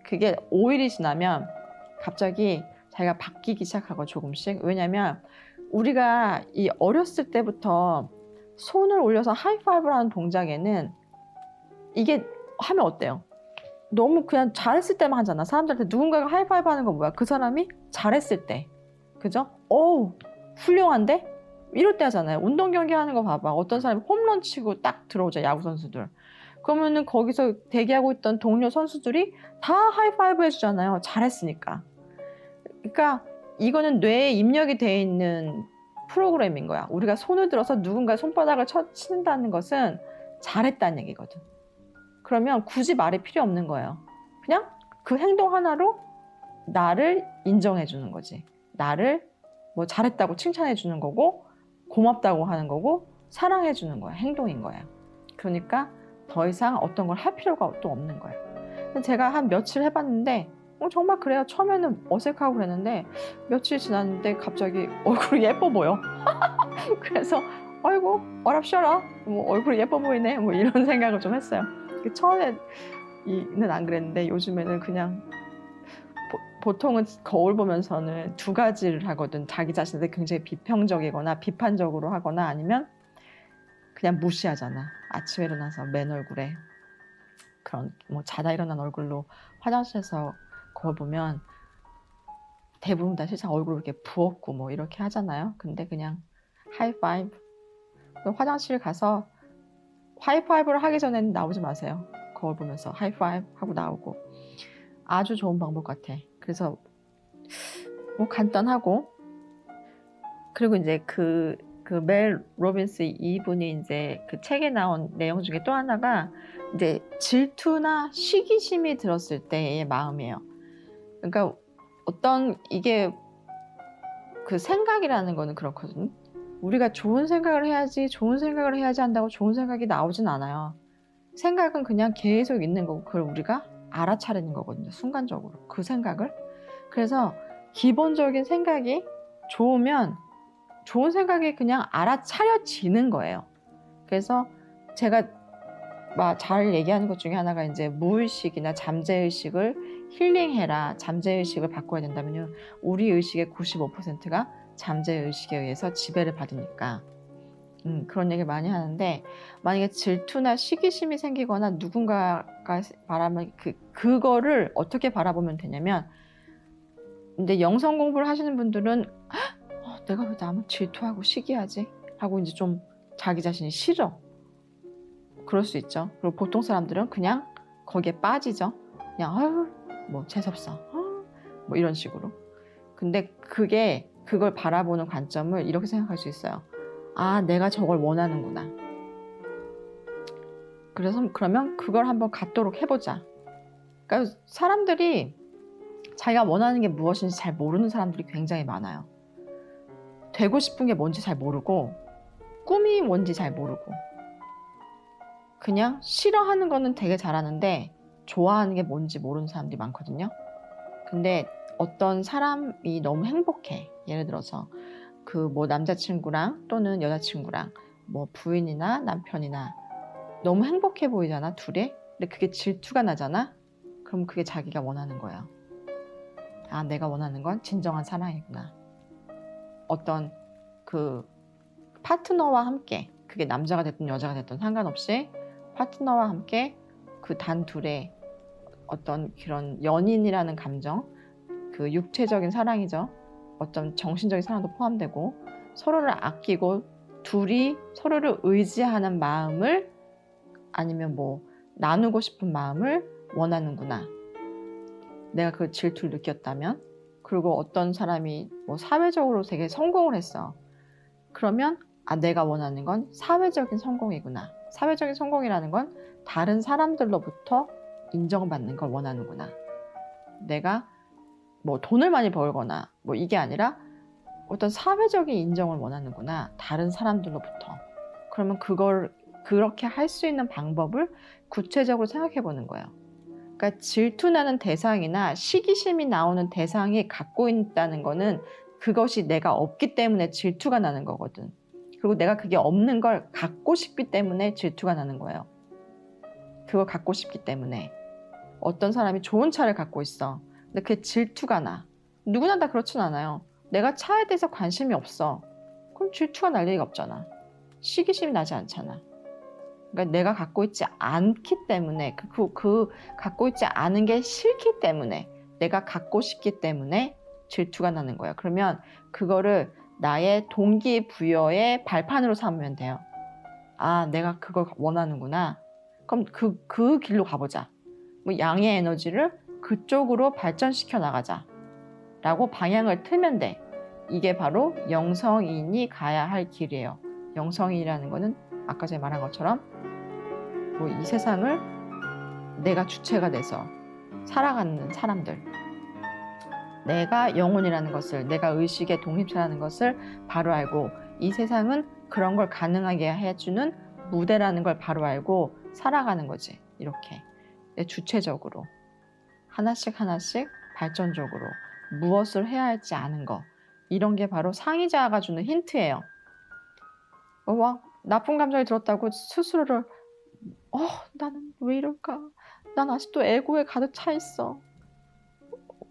그게 5일이 지나면 갑자기 자기가 바뀌기 시작하고, 조금씩. 왜냐면 우리가 이 어렸을 때부터 손을 올려서 하이파이브를 하는 동작에는 이게 하면 어때요? 너무 그냥 잘했을 때만 하잖아. 사람들한테 누군가가 하이파이브 하는 건 뭐야? 그 사람이 잘했을 때. 그죠? 훌륭한데? 이럴 때 하잖아요. 운동 경기 하는 거 봐봐. 어떤 사람이 홈런 치고 딱 들어오죠, 야구 선수들. 그러면은 거기서 대기하고 있던 동료 선수들이 다 하이파이브 해주잖아요. 잘했으니까. 그러니까 이거는 뇌에 입력이 되어 있는 프로그램인 거야. 우리가 손을 들어서 누군가의 손바닥을 친다는 것은 잘했다는 얘기거든. 그러면 굳이 말이 필요 없는 거예요. 그냥 그 행동 하나로 나를 인정해 주는 거지. 나를 뭐 잘했다고 칭찬해 주는 거고, 고맙다고 하는 거고, 사랑해 주는 거야. 행동인 거예요. 그러니까 더 이상 어떤 걸 할 필요가 또 없는 거예요. 근데 제가 한 며칠 해봤는데 정말 그래요. 처음에는 어색하고 그랬는데 며칠 지났는데 갑자기 얼굴이 예뻐 보여. 그래서 아이고 어랍셔라, 뭐 얼굴이 예뻐 보이네, 뭐 이런 생각을 좀 했어요. 처음에는 안 그랬는데 요즘에는 그냥 보통은 거울 보면서는 두 가지를 하거든. 자기 자신에 굉장히 비평적이거나 비판적으로 하거나, 아니면 그냥 무시하잖아. 아침에 일어나서 맨 얼굴에 그런 뭐 자다 일어난 얼굴로 화장실에서 거울 보면 대부분 다 실상 얼굴 이렇게 부었고 뭐 이렇게 하잖아요. 근데 그냥 하이파이브, 화장실 가서 하이파이브를 하기 전에는 나오지 마세요. 거울 보면서 하이파이브 하고 나오고. 아주 좋은 방법 같아. 그래서 뭐 간단하고, 그리고 이제 그 멜 로빈스 이분이 이제 그 책에 나온 내용 중에 또 하나가 이제 질투나 시기심이 들었을 때의 마음이에요. 그러니까 이게 그 생각이라는 거는 그렇거든요. 우리가 좋은 생각을 해야지 한다고 좋은 생각이 나오진 않아요. 생각은 그냥 계속 있는 거고, 그걸 우리가 알아차리는 거거든요. 순간적으로 그 생각을. 그래서 기본적인 생각이 좋으면 좋은 생각이 그냥 알아차려지는 거예요. 그래서 제가 잘 얘기하는 것 중에 하나가 이제 무의식이나 잠재의식을 힐링해라, 잠재의식을 바꿔야 된다면요, 우리 의식의 95%가 잠재의식에 의해서 지배를 받으니까. 그런 얘기를 많이 하는데, 만약에 질투나 시기심이 생기거나 누군가가 말하면 그거를 어떻게 바라보면 되냐면, 근데 영성 공부를 하시는 분들은 내가 왜 남을 질투하고 시기하지? 하고 이제 좀 자기 자신이 싫어. 그럴 수 있죠. 그리고 보통 사람들은 그냥 거기에 빠지죠. 그냥 뭐 재수없어, 뭐 이런 식으로. 근데 그걸 바라보는 관점을 이렇게 생각할 수 있어요. 내가 저걸 원하는구나. 그러면 그걸 한번 갖도록 해보자. 그러니까 사람들이 자기가 원하는 게 무엇인지 잘 모르는 사람들이 굉장히 많아요. 되고 싶은 게 뭔지 잘 모르고, 꿈이 뭔지 잘 모르고, 그냥 싫어하는 거는 되게 잘하는데 좋아하는 게 뭔지 모르는 사람들이 많거든요. 근데 어떤 사람이 너무 행복해. 예를 들어서 뭐 남자친구랑 또는 여자친구랑 뭐 부인이나 남편이나 너무 행복해 보이잖아, 둘이. 근데 그게 질투가 나잖아. 그럼 그게 자기가 원하는 거야. 내가 원하는 건 진정한 사랑이구나. 어떤 그 파트너와 함께, 그게 남자가 됐든 여자가 됐든 상관없이 파트너와 함께 그 단둘의 어떤 그런 연인이라는 감정, 그 육체적인 사랑이죠. 어떤 정신적인 사랑도 포함되고, 서로를 아끼고 둘이 서로를 의지하는 마음을, 아니면 뭐 나누고 싶은 마음을 원하는구나. 내가 그 질투를 느꼈다면 그리고 어떤 사람이 뭐 사회적으로 되게 성공을 했어. 그러면 내가 원하는 건 사회적인 성공이구나. 사회적인 성공이라는 건 다른 사람들로부터 인정받는 걸 원하는구나. 내가 뭐 돈을 많이 벌거나 뭐 이게 아니라 어떤 사회적인 인정을 원하는구나. 다른 사람들로부터. 그러면 그걸 그렇게 할 수 있는 방법을 구체적으로 생각해 보는 거예요. 그러니까 질투나는 대상이나 시기심이 나오는 대상이 갖고 있다는 거는 그것이 내가 없기 때문에 질투가 나는 거거든. 그리고 내가 그게 없는 걸 갖고 싶기 때문에 질투가 나는 거예요. 그걸 갖고 싶기 때문에. 어떤 사람이 좋은 차를 갖고 있어. 근데 그게 질투가 나. 누구나 다 그렇진 않아요. 내가 차에 대해서 관심이 없어. 그럼 질투가 날 리가 없잖아. 시기심이 나지 않잖아. 그러니까 내가 갖고 있지 않기 때문에 갖고 있지 않은 게 싫기 때문에 내가 갖고 싶기 때문에 질투가 나는 거예요. 그러면 그거를 나의 동기부여의 발판으로 삼으면 돼요. 내가 그걸 원하는구나. 그럼 그 길로 가보자. 뭐 양의 에너지를 그쪽으로 발전시켜 나가자. 라고 방향을 틀면 돼. 이게 바로 영성인이 가야 할 길이에요. 영성인이라는 거는 아까 제가 말한 것처럼 뭐 이 세상을 내가 주체가 돼서 살아가는 사람들, 내가 영혼이라는 것을, 내가 의식의 독립체라는 것을 바로 알고 이 세상은 그런 걸 가능하게 해주는 무대라는 걸 바로 알고 살아가는 거지. 이렇게 주체적으로 하나씩 하나씩 발전적으로 무엇을 해야 할지 아는 거, 이런 게 바로 상의자가 주는 힌트예요. 나쁜 감정이 들었다고 스스로를 나는 왜 이럴까? 난 아직도 에고에 가득 차 있어.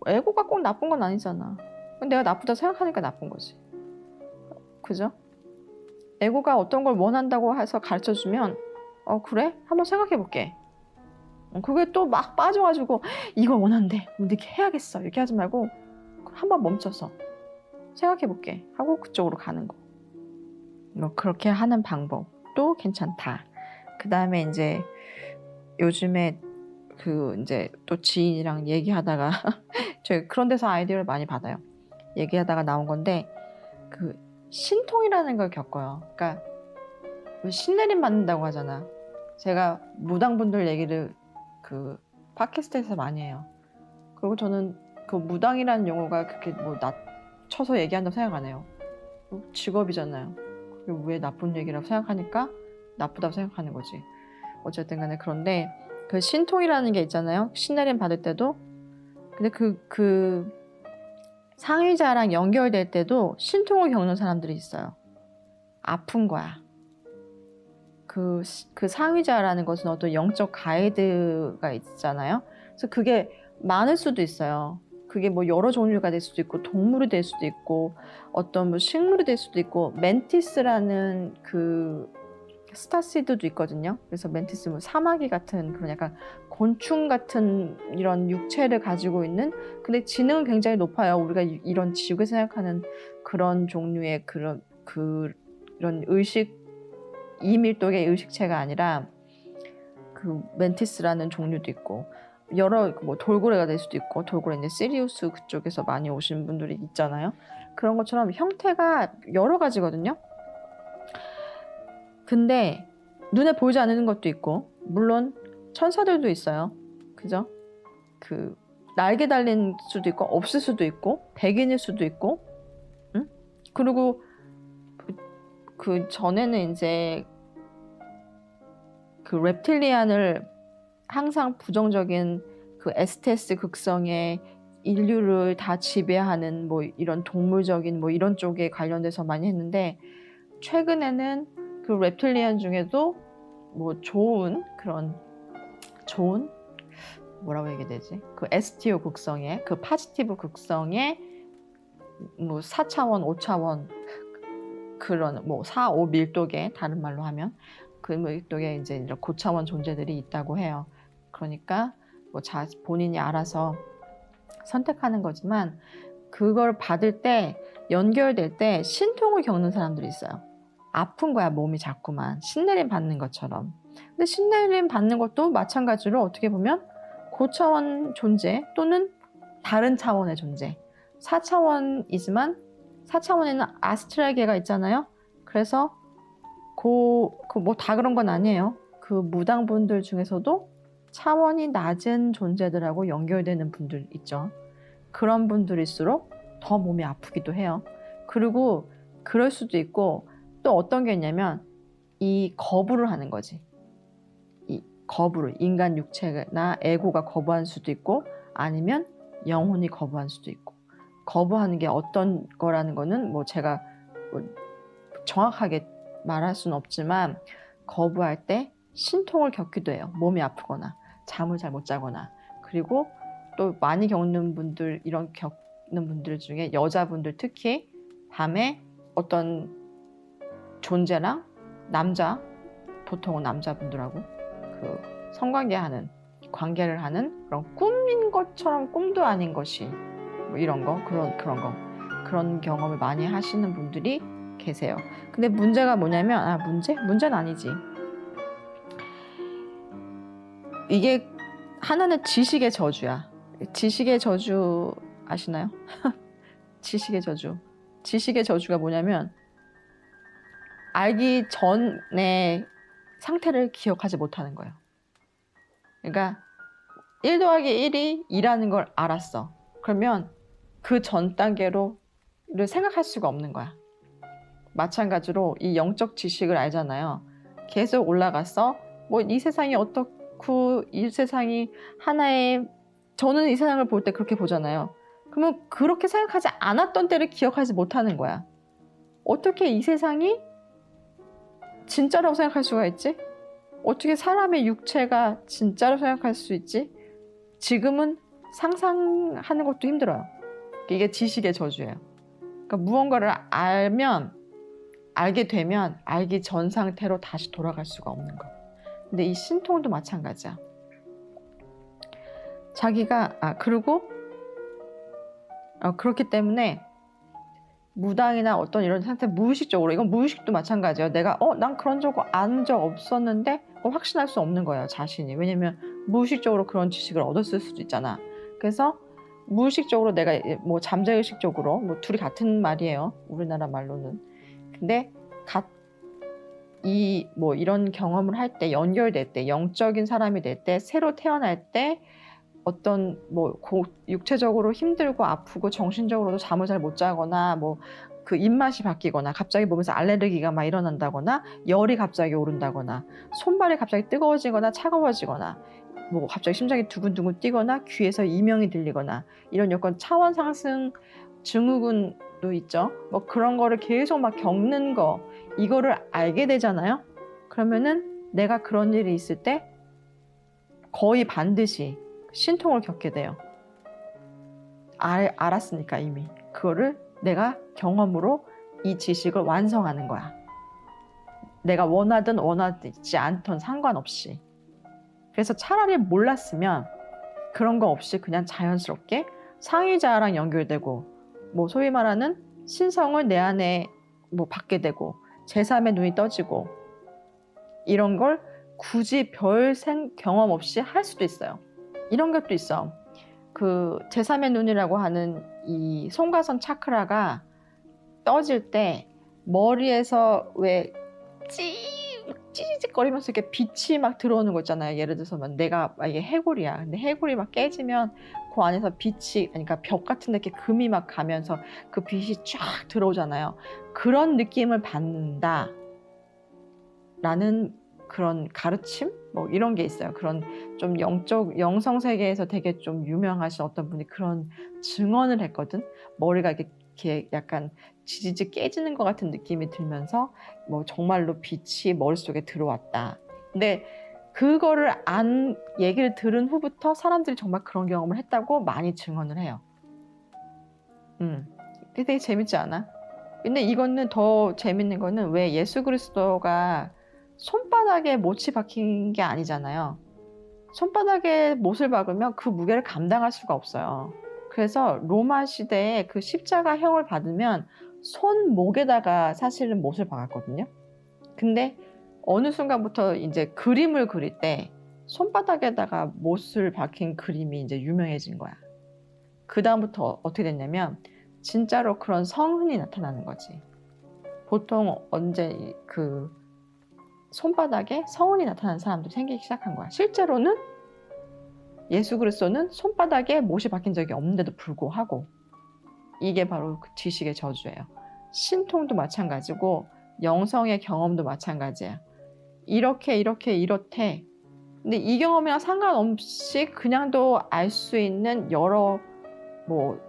에고가 꼭 나쁜 건 아니잖아. 내가 나쁘다 생각하니까 나쁜 거지. 그죠? 에고가 어떤 걸 원한다고 해서 가르쳐주면 그래? 한번 생각해볼게. 그게 또 막 빠져가지고 이걸 원한대. 이렇게 해야겠어. 이렇게 하지 말고 한번 멈춰서 생각해볼게 하고 그쪽으로 가는 거. 그렇게 하는 방법도 괜찮다. 그 다음에 이제 요즘에 이제 또 지인이랑 얘기하다가 저희 그런 데서 아이디어를 많이 받아요. 얘기하다가 나온 건데 신통이라는 걸 겪어요. 그러니까 신내림 받는다고 하잖아. 제가 무당분들 얘기를 팟캐스트에서 많이 해요. 그리고 저는 무당이라는 용어가 그렇게 낮춰서 얘기한다고 생각 안 해요. 직업이잖아요. 그게 왜 나쁜 얘기라고 생각하니까 나쁘다고 생각하는 거지. 어쨌든 간에 그런데 신통이라는 게 있잖아요. 신내림 받을 때도. 근데 상위자랑 연결될 때도 신통을 겪는 사람들이 있어요. 아픈 거야. 그 상위자라는 것은 어떤 영적 가이드가 있잖아요. 그래서 그게 많을 수도 있어요. 그게 뭐 여러 종류가 될 수도 있고 동물이 될 수도 있고 어떤 뭐 식물이 될 수도 있고 멘티스라는 스타시드도 있거든요. 그래서 멘티스 사마귀 같은 그런 약간 곤충 같은 이런 육체를 가지고 있는, 근데 지능은 굉장히 높아요. 우리가 이런 지구에서 생각하는 그런 종류의 그런 의식, 이밀도의 의식체가 아니라 멘티스라는 종류도 있고 여러 돌고래가 될 수도 있고, 돌고래 이제 시리우스 그쪽에서 많이 오신 분들이 있잖아요. 그런 것처럼 형태가 여러 가지거든요. 근데 눈에 보이지 않는 것도 있고, 물론 천사들도 있어요. 그죠? 날개 달린 수도 있고 없을 수도 있고 백인일 수도 있고, 응? 그리고 전에는 이제 reptilian을 항상 부정적인 에스테스 극성의 인류를 다 지배하는 이런 동물적인 이런 쪽에 관련돼서 많이 했는데, 최근에는 reptilian 중에도 좋은 뭐라고 얘기해야 되지? STO 극성의 파지티브 극성의 4차원, 5차원 그런 4, 5 밀도계, 다른 말로 하면 밀도계 이제 이런 고차원 존재들이 있다고 해요. 그러니까 본인이 알아서 선택하는 거지만, 그걸 받을 때 연결될 때 신통을 겪는 사람들이 있어요. 아픈 거야, 몸이 자꾸만 신내림 받는 것처럼. 근데 신내림 받는 것도 마찬가지로 어떻게 보면 고차원 존재 또는 다른 차원의 존재, 4차원이지만 4차원에는 아스트랄계가 있잖아요. 그래서 뭐 다 그런 건 아니에요. 그 무당분들 중에서도 차원이 낮은 존재들하고 연결되는 분들 있죠. 그런 분들일수록 더 몸이 아프기도 해요. 그리고 그럴 수도 있고 또 어떤 게 있냐면 이 거부를 하는 거지. 이 거부를 인간 육체나 에고가 거부할 수도 있고 아니면 영혼이 거부할 수도 있고 거부하는 게 어떤 거라는 거는 뭐 제가 뭐 정확하게 말할 수는 없지만 거부할 때 신통을 겪기도 해요. 몸이 아프거나 잠을 잘 못 자거나 그리고 또 많이 겪는 분들 이런 겪는 분들 중에 여자분들 특히 밤에 어떤 존재랑 보통은 남자분들하고 그 성관계하는 관계를 하는 그런 꿈인 것처럼 꿈도 아닌 것이 뭐 이런 거 그런 경험을 많이 하시는 분들이 계세요. 근데 문제가 뭐냐면 문제는 아니지. 이게 하나는 지식의 저주야. 지식의 저주 아시나요? 지식의 저주가 뭐냐면 알기 전에 상태를 기억하지 못하는 거예요. 그러니까 1 더하기 1이 2라는 걸 알았어. 그러면 그 전 단계로를 생각할 수가 없는 거야. 마찬가지로 이 영적 지식을 알잖아요. 계속 올라갔어. 뭐 이 세상이 어떻고 이 세상이 하나의 저는 이 세상을 볼 때 그렇게 보잖아요. 그러면 그렇게 생각하지 않았던 때를 기억하지 못하는 거야. 어떻게 이 세상이 진짜라고 생각할 수가 있지? 어떻게 사람의 육체가 진짜로 생각할 수 있지? 지금은 상상하는 것도 힘들어요. 이게 지식의 저주예요. 그러니까 무언가를 알게 되면 알기 전 상태로 다시 돌아갈 수가 없는 거. 근데 이 신통도 마찬가지야. 그리고 그렇기 때문에 무당이나 어떤 이런 상태 무의식적으로 이건 무의식도 마찬가지예요. 내가 난 그런 적 안 적 없었는데 확신할 수 없는 거예요. 자신이. 왜냐면 무의식적으로 그런 지식을 얻었을 수도 있잖아. 그래서 무의식적으로 내가 뭐 잠재의식적으로 뭐 둘이 같은 말이에요. 우리나라 말로는. 근데 이런 경험을 할 때 연결될 때 영적인 사람이 될 때 새로 태어날 때 어떤 육체적으로 힘들고 아프고 정신적으로도 잠을 잘 못 자거나 그 입맛이 바뀌거나 갑자기 몸에서 알레르기가 막 일어난다거나 열이 갑자기 오른다거나 손발이 갑자기 뜨거워지거나 차가워지거나 갑자기 심장이 두근두근 뛰거나 귀에서 이명이 들리거나 이런 여건 차원 상승 증후군도 있죠. 그런 거를 계속 막 겪는 거 이거를 알게 되잖아요. 그러면은 내가 그런 일이 있을 때 거의 반드시 신통을 겪게 돼요. 알았으니까 이미 그거를 내가 경험으로 이 지식을 완성하는 거야. 내가 원하든 원하지 않든 상관없이. 그래서 차라리 몰랐으면 그런 거 없이 그냥 자연스럽게 상의자랑 연결되고 소위 말하는 신성을 내 안에 받게 되고 제3의 눈이 떠지고 이런 걸 굳이 별 경험 없이 할 수도 있어요. 이런 것도 있어. 그 제3의 눈이라고 하는 이 송가선 차크라가 떠질 때 머리에서 왜 찌릿거리면서 이렇게 빛이 막 들어오는 거 있잖아요. 예를 들어서 내가 이게 해골이야. 근데 해골이 막 깨지면 그 안에서 빛이, 그러니까 벽 같은 데 이렇게 금이 막 가면서 그 빛이 쫙 들어오잖아요. 그런 느낌을 받는다 라는 그런 가르침? 이런 게 있어요. 그런 좀 영성 세계에서 되게 좀 유명하신 어떤 분이 그런 증언을 했거든. 머리가 이렇게 약간 지지직 깨지는 것 같은 느낌이 들면서 정말로 빛이 머릿속에 들어왔다. 근데 그거를 얘기를 들은 후부터 사람들이 정말 그런 경험을 했다고 많이 증언을 해요. 되게 재밌지 않아? 근데 이거는 더 재밌는 거는 왜 예수 그리스도가 손바닥에 못이 박힌 게 아니잖아요. 손바닥에 못을 박으면 그 무게를 감당할 수가 없어요. 그래서 로마 시대에 그 십자가형을 받으면 손목에다가 사실은 못을 박았거든요. 근데 어느 순간부터 이제 그림을 그릴 때 손바닥에다가 못을 박힌 그림이 이제 유명해진 거야. 그 다음부터 어떻게 됐냐면 진짜로 그런 성흔이 나타나는 거지. 보통 언제 그 손바닥에 성흔이 나타나는 사람들이 생기기 시작한 거야. 실제로는 예수 그리스도는 손바닥에 못이 박힌 적이 없는데도 불구하고 이게 바로 그 지식의 저주예요. 신통도 마찬가지고 영성의 경험도 마찬가지야. 이렇대. 근데 이 경험이랑 상관없이 그냥도 알 수 있는 여러 뭐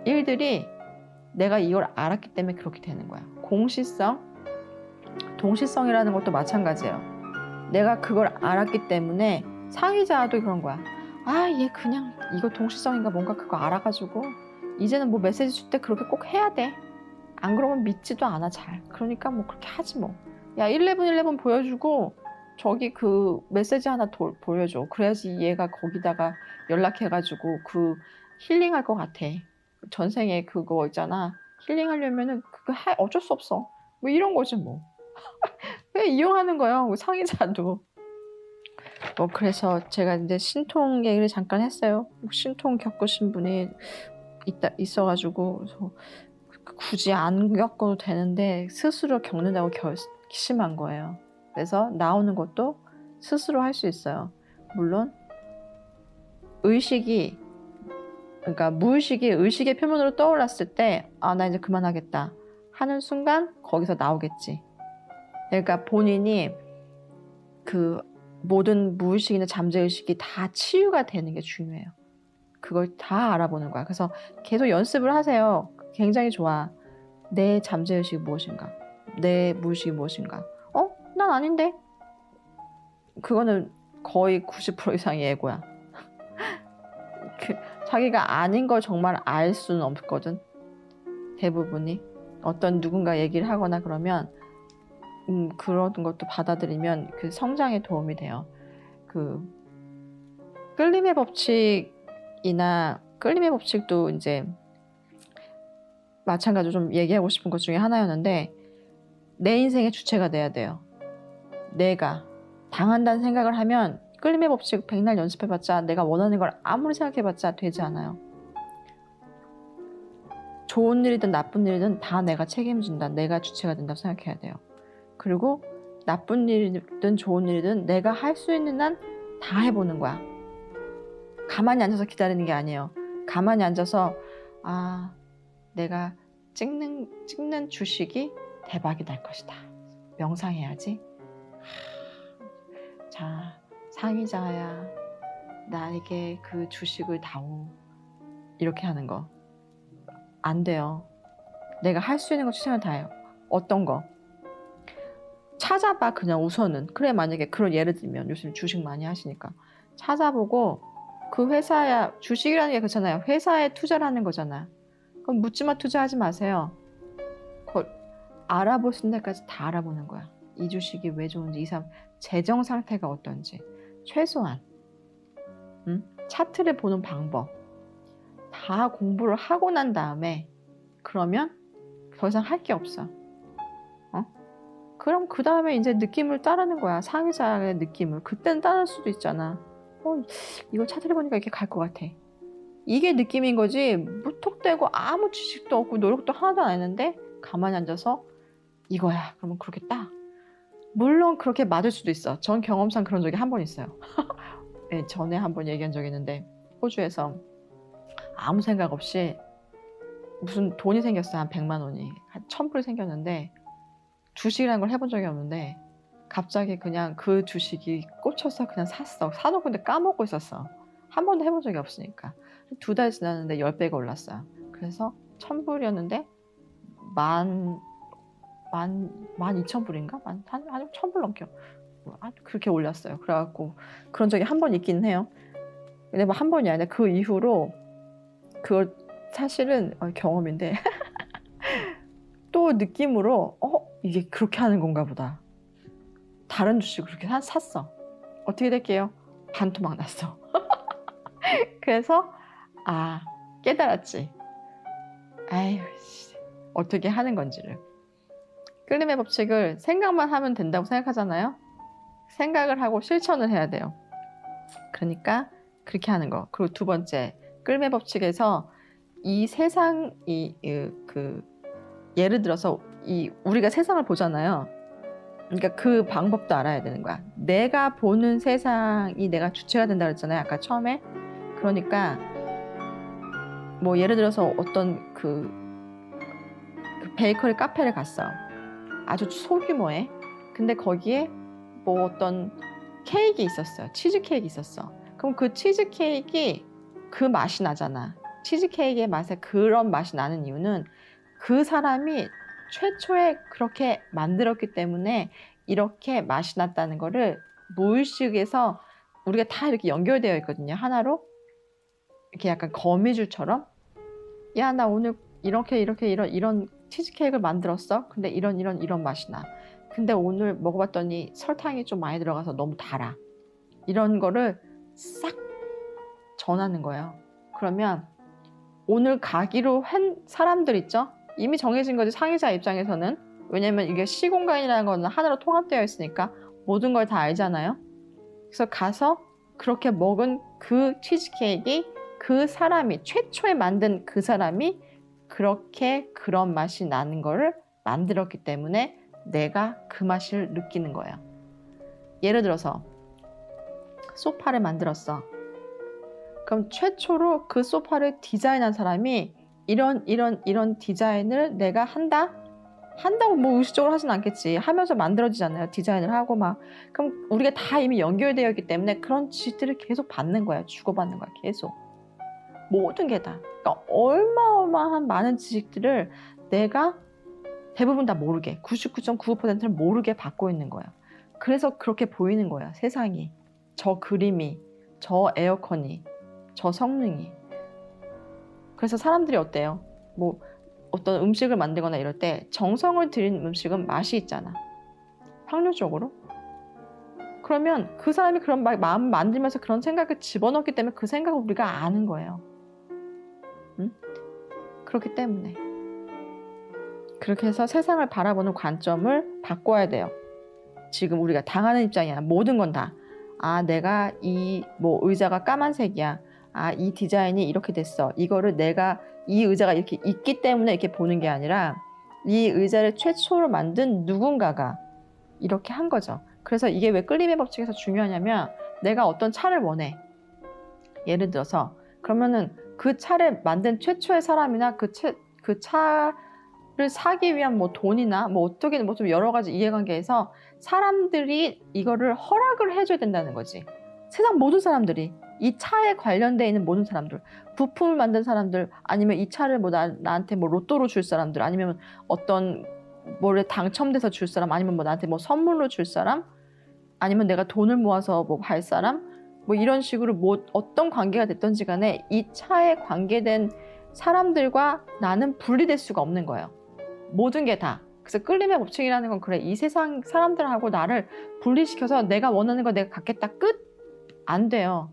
일들이 내가 이걸 알았기 때문에 그렇게 되는 거야. 공시성, 동시성이라는 것도 마찬가지예요. 내가 그걸 알았기 때문에 상위자도 그런 거야. 아, 얘 그냥 이거 동시성인가 뭔가 그거 알아가지고 이제는 뭐 메시지 줄 때 그렇게 꼭 해야 돼. 안 그러면 믿지도 않아 잘. 그러니까 뭐 그렇게 하지 뭐. 야 1111 보여주고 저기 그 메시지 하나 보여줘. 그래야지 얘가 거기다가 연락해가지고 그 힐링할 것 같아. 전생에 그거 있잖아. 힐링하려면은 그거 어쩔 수 없어. 뭐 이런 거지 뭐. 왜 이용하는 거야 상의자도. 뭐 그래서 제가 이제 신통 얘기를 잠깐 했어요. 신통 겪으신 분이 있어가지고 그래서 굳이 안 겪어도 되는데 스스로 겪는다고 결심한 거예요. 그래서 나오는 것도 스스로 할 수 있어요. 물론 의식이 그러니까 무의식이 의식의 표면으로 떠올랐을 때 아, 나 이제 그만하겠다 하는 순간 거기서 나오겠지. 그러니까 본인이 그 모든 무의식이나 잠재의식이 다 치유가 되는 게 중요해요. 그걸 다 알아보는 거야. 그래서 계속 연습을 하세요. 굉장히 좋아. 내 잠재의식이 무엇인가? 내 무의식이 무엇인가? 난 아닌데? 그거는 거의 90% 이상이 에고야. 자기가 아닌 걸 정말 알 수는 없거든. 대부분이. 어떤 누군가 얘기를 하거나 그러면 그런 것도 받아들이면 그 성장에 도움이 돼요. 그 끌림의 법칙도 이제 마찬가지로 좀 얘기하고 싶은 것 중에 하나였는데 내 인생의 주체가 돼야 돼요. 내가 당한다는 생각을 하면 끌림의 법칙 백날 연습해봤자 내가 원하는 걸 아무리 생각해봤자 되지 않아요. 좋은 일이든 나쁜 일이든 다 내가 책임진다. 내가 주체가 된다고 생각해야 돼요. 그리고 나쁜 일이든 좋은 일이든 내가 할 수 있는 한 다 해보는 거야. 가만히 앉아서 기다리는 게 아니에요. 가만히 앉아서 아, 내가 찍는 주식이 대박이 날 것이다. 명상해야지. 자, 상의자야, 나에게 그 주식을 다오. 이렇게 하는 거. 안 돼요. 내가 할 수 있는 거 최선을 다해요. 어떤 거? 찾아봐 그냥 우선은. 그래 만약에 그런 예를 들면 요즘 주식 많이 하시니까 찾아보고 그 회사야 주식이라는 게 그렇잖아요. 회사에 투자를 하는 거잖아. 그럼 묻지마 투자하지 마세요. 알아볼 수 있는 데까지 다 알아보는 거야. 이 주식이 왜 좋은지, 이 사람 재정 상태가 어떤지 최소한 차트를 보는 방법 다 공부를 하고 난 다음에 그러면 더 이상 할 게 없어. 그럼 그 다음에 이제 느낌을 따르는 거야. 상의자의 느낌을. 그때는 따를 수도 있잖아. 이거 차트를 보니까 이렇게 갈 것 같아. 이게 느낌인 거지. 무턱대고 아무 지식도 없고 노력도 하나도 안 했는데 가만히 앉아서 이거야. 그러면 그렇겠다. 물론 그렇게 맞을 수도 있어. 전 경험상 그런 적이 한 번 있어요. 네, 전에 한 번 얘기한 적이 있는데 호주에서 아무 생각 없이 무슨 돈이 생겼어요. 한 100만 원이. 한 1000불이 생겼는데 주식이라는 걸 해본 적이 없는데 갑자기 그냥 그 주식이 꽂혀서 그냥 샀어. 사놓고 근데 까먹고 있었어. 한 번도 해본 적이 없으니까. 2달 지났는데 10배가 올랐어요. 그래서 1000불이었는데 12,000불인가? 한 1000불 넘겨. 그렇게 올렸어요. 그래갖고 그런 적이 한 번 있긴 해요. 근데 뭐 한 번이 아니라 그 이후로 그걸 사실은 경험인데 또 느낌으로 이게 그렇게 하는 건가 보다. 다른 주식을 그렇게 샀어. 어떻게 될게요? 반토막 났어. 그래서 깨달았지. 아유, 어떻게 하는 건지를. 끌림의 법칙을 생각만 하면 된다고 생각하잖아요. 생각을 하고 실천을 해야 돼요. 그러니까 그렇게 하는 거. 그리고 두 번째, 끌매 법칙에서 이 세상이 예를 들어서 우리가 세상을 보잖아요. 그러니까 그 방법도 알아야 되는 거야. 내가 보는 세상이 내가 주체가 된다 그랬잖아요. 아까 처음에. 그러니까 뭐 예를 들어서 어떤 그 베이커리 카페를 갔어. 아주 소규모에. 근데 거기에 뭐 어떤 케이크 있었어요. 치즈 케이크 있었어. 그럼 그 치즈 케이크 그 맛이 나잖아. 치즈 케이크의 맛에 그런 맛이 나는 이유는 그 사람이 최초에 그렇게 만들었기 때문에 이렇게 맛이 났다는 거를 무의식에서 우리가 다 이렇게 연결되어 있거든요. 하나로. 이렇게 약간 거미줄처럼. 야, 나 오늘 이런 치즈케이크를 만들었어. 근데 이런 맛이 나. 근데 오늘 먹어봤더니 설탕이 좀 많이 들어가서 너무 달아. 이런 거를 싹 전하는 거예요. 그러면 오늘 가기로 한 사람들 있죠? 이미 정해진 거지, 상의자 입장에서는. 왜냐면 이게 시공간이라는 거는 하나로 통합되어 있으니까 모든 걸 다 알잖아요. 그래서 가서 그렇게 먹은 그 치즈케이크, 그 사람이 최초에 만든 그 사람이 그렇게 그런 맛이 나는 거를 만들었기 때문에 내가 그 맛을 느끼는 거예요. 예를 들어서 소파를 만들었어. 그럼 최초로 그 소파를 디자인한 사람이 이런 디자인을 내가 한다고 뭐 의식적으로 하진 않겠지. 하면서 만들어지잖아요. 디자인을 하고 막. 그럼 우리가 다 이미 연결되어 있기 때문에 그런 지식들을 계속 받는 거야. 주고받는 거야. 계속. 모든 게 다. 그러니까 어마어마한 많은 지식들을 내가 대부분 다 모르게, 99.95%를 모르게 받고 있는 거야. 그래서 그렇게 보이는 거야. 세상이. 저 그림이, 저 에어컨이, 저 성능이. 그래서 사람들이 어때요? 뭐 어떤 음식을 만들거나 이럴 때 정성을 들인 음식은 맛이 있잖아. 확률적으로. 그러면 그 사람이 그런 마음 만들면서 그런 생각을 집어넣기 때문에 그 생각을 우리가 아는 거예요. 응? 그렇기 때문에 그렇게 해서 세상을 바라보는 관점을 바꿔야 돼요. 지금 우리가 당하는 입장이 아니라 모든 건 다. 아, 내가 이 뭐 의자가 까만색이야. 아, 이 디자인이 이렇게 됐어. 이거를 내가 이 의자가 이렇게 있기 때문에 이렇게 보는 게 아니라 이 의자를 최초로 만든 누군가가 이렇게 한 거죠. 그래서 이게 왜 끌림의 법칙에서 중요하냐면 내가 어떤 차를 원해. 예를 들어서 그러면은 그 차를 만든 최초의 사람이나 그 차를 사기 위한 뭐 돈이나 뭐 어떻게든 뭐 좀 여러 가지 이해관계에서 사람들이 이거를 허락을 해줘야 된다는 거지. 세상 모든 사람들이 이 차에 관련되어 있는 모든 사람들, 부품을 만든 사람들, 아니면 이 차를 뭐 나한테 뭐 로또로 줄 사람들, 아니면 어떤 뭐를 당첨돼서 줄 사람, 아니면 뭐 나한테 뭐 선물로 줄 사람, 아니면 내가 돈을 모아서 뭐 할 사람, 뭐 이런 식으로 뭐 어떤 관계가 됐던지 간에 이 차에 관계된 사람들과 나는 분리될 수가 없는 거예요. 모든 게 다. 그래서 끌림의 법칙이라는 건 그래. 이 세상 사람들하고 나를 분리시켜서 내가 원하는 거 내가 갖겠다. 끝? 안 돼요.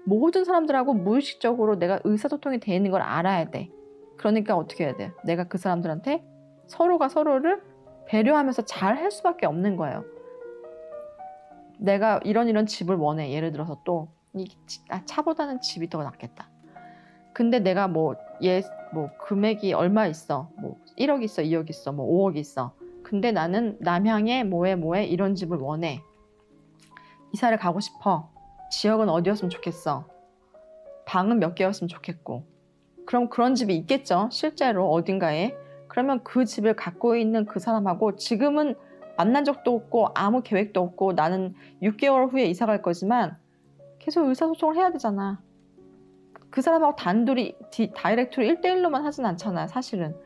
모든 사람들하고 무의식적으로 내가 의사소통이 되어 있는 걸 알아야 돼. 그러니까 어떻게 해야 돼? 내가 그 사람들한테 서로가 서로를 배려하면서 잘 할 수밖에 없는 거예요. 내가 이런 집을 원해. 예를 들어서 또 차보다는 집이 더 낫겠다. 근데 내가 뭐 금액이 얼마 있어. 뭐 1억 있어, 2억 있어, 뭐 5억 있어. 근데 나는 남향에 뭐에 이런 집을 원해. 이사를 가고 싶어. 지역은 어디였으면 좋겠어. 방은 몇 개였으면 좋겠고. 그럼 그런 집이 있겠죠. 실제로 어딘가에. 그러면 그 집을 갖고 있는 그 사람하고 지금은 만난 적도 없고 아무 계획도 없고 나는 6개월 후에 이사 갈 거지만 계속 의사소통을 해야 되잖아. 그 사람하고 단둘이 다이렉트로 1대1로만 하진 않잖아. 사실은.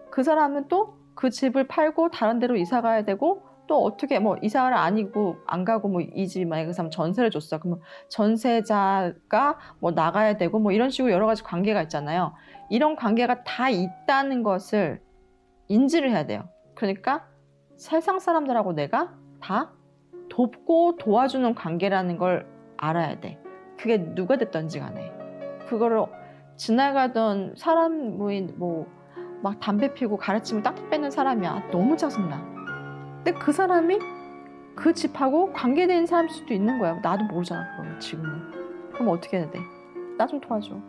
그 사람은 또 그 집을 팔고 다른 데로 이사 가야 되고 또 어떻게 뭐 이사를 아니고 안 가고 뭐 이 집이 만약에 그 사람 전세를 줬어. 그러면 전세자가 뭐 나가야 되고 뭐 이런 식으로 여러 가지 관계가 있잖아요. 이런 관계가 다 있다는 것을 인지를 해야 돼요. 그러니까 세상 사람들하고 내가 다 돕고 도와주는 관계라는 걸 알아야 돼. 그게 누가 됐던지 간에. 그거를 지나가던 사람 뭐 막 담배 피우고 가르치면 딱딱 뺏는 사람이야. 너무 짜증나. 근데 그 사람이 그 집하고 관계된 사람일 수도 있는 거야. 나도 모르잖아, 그거는 지금은. 그럼 어떻게 해야 돼? 나 좀 도와줘.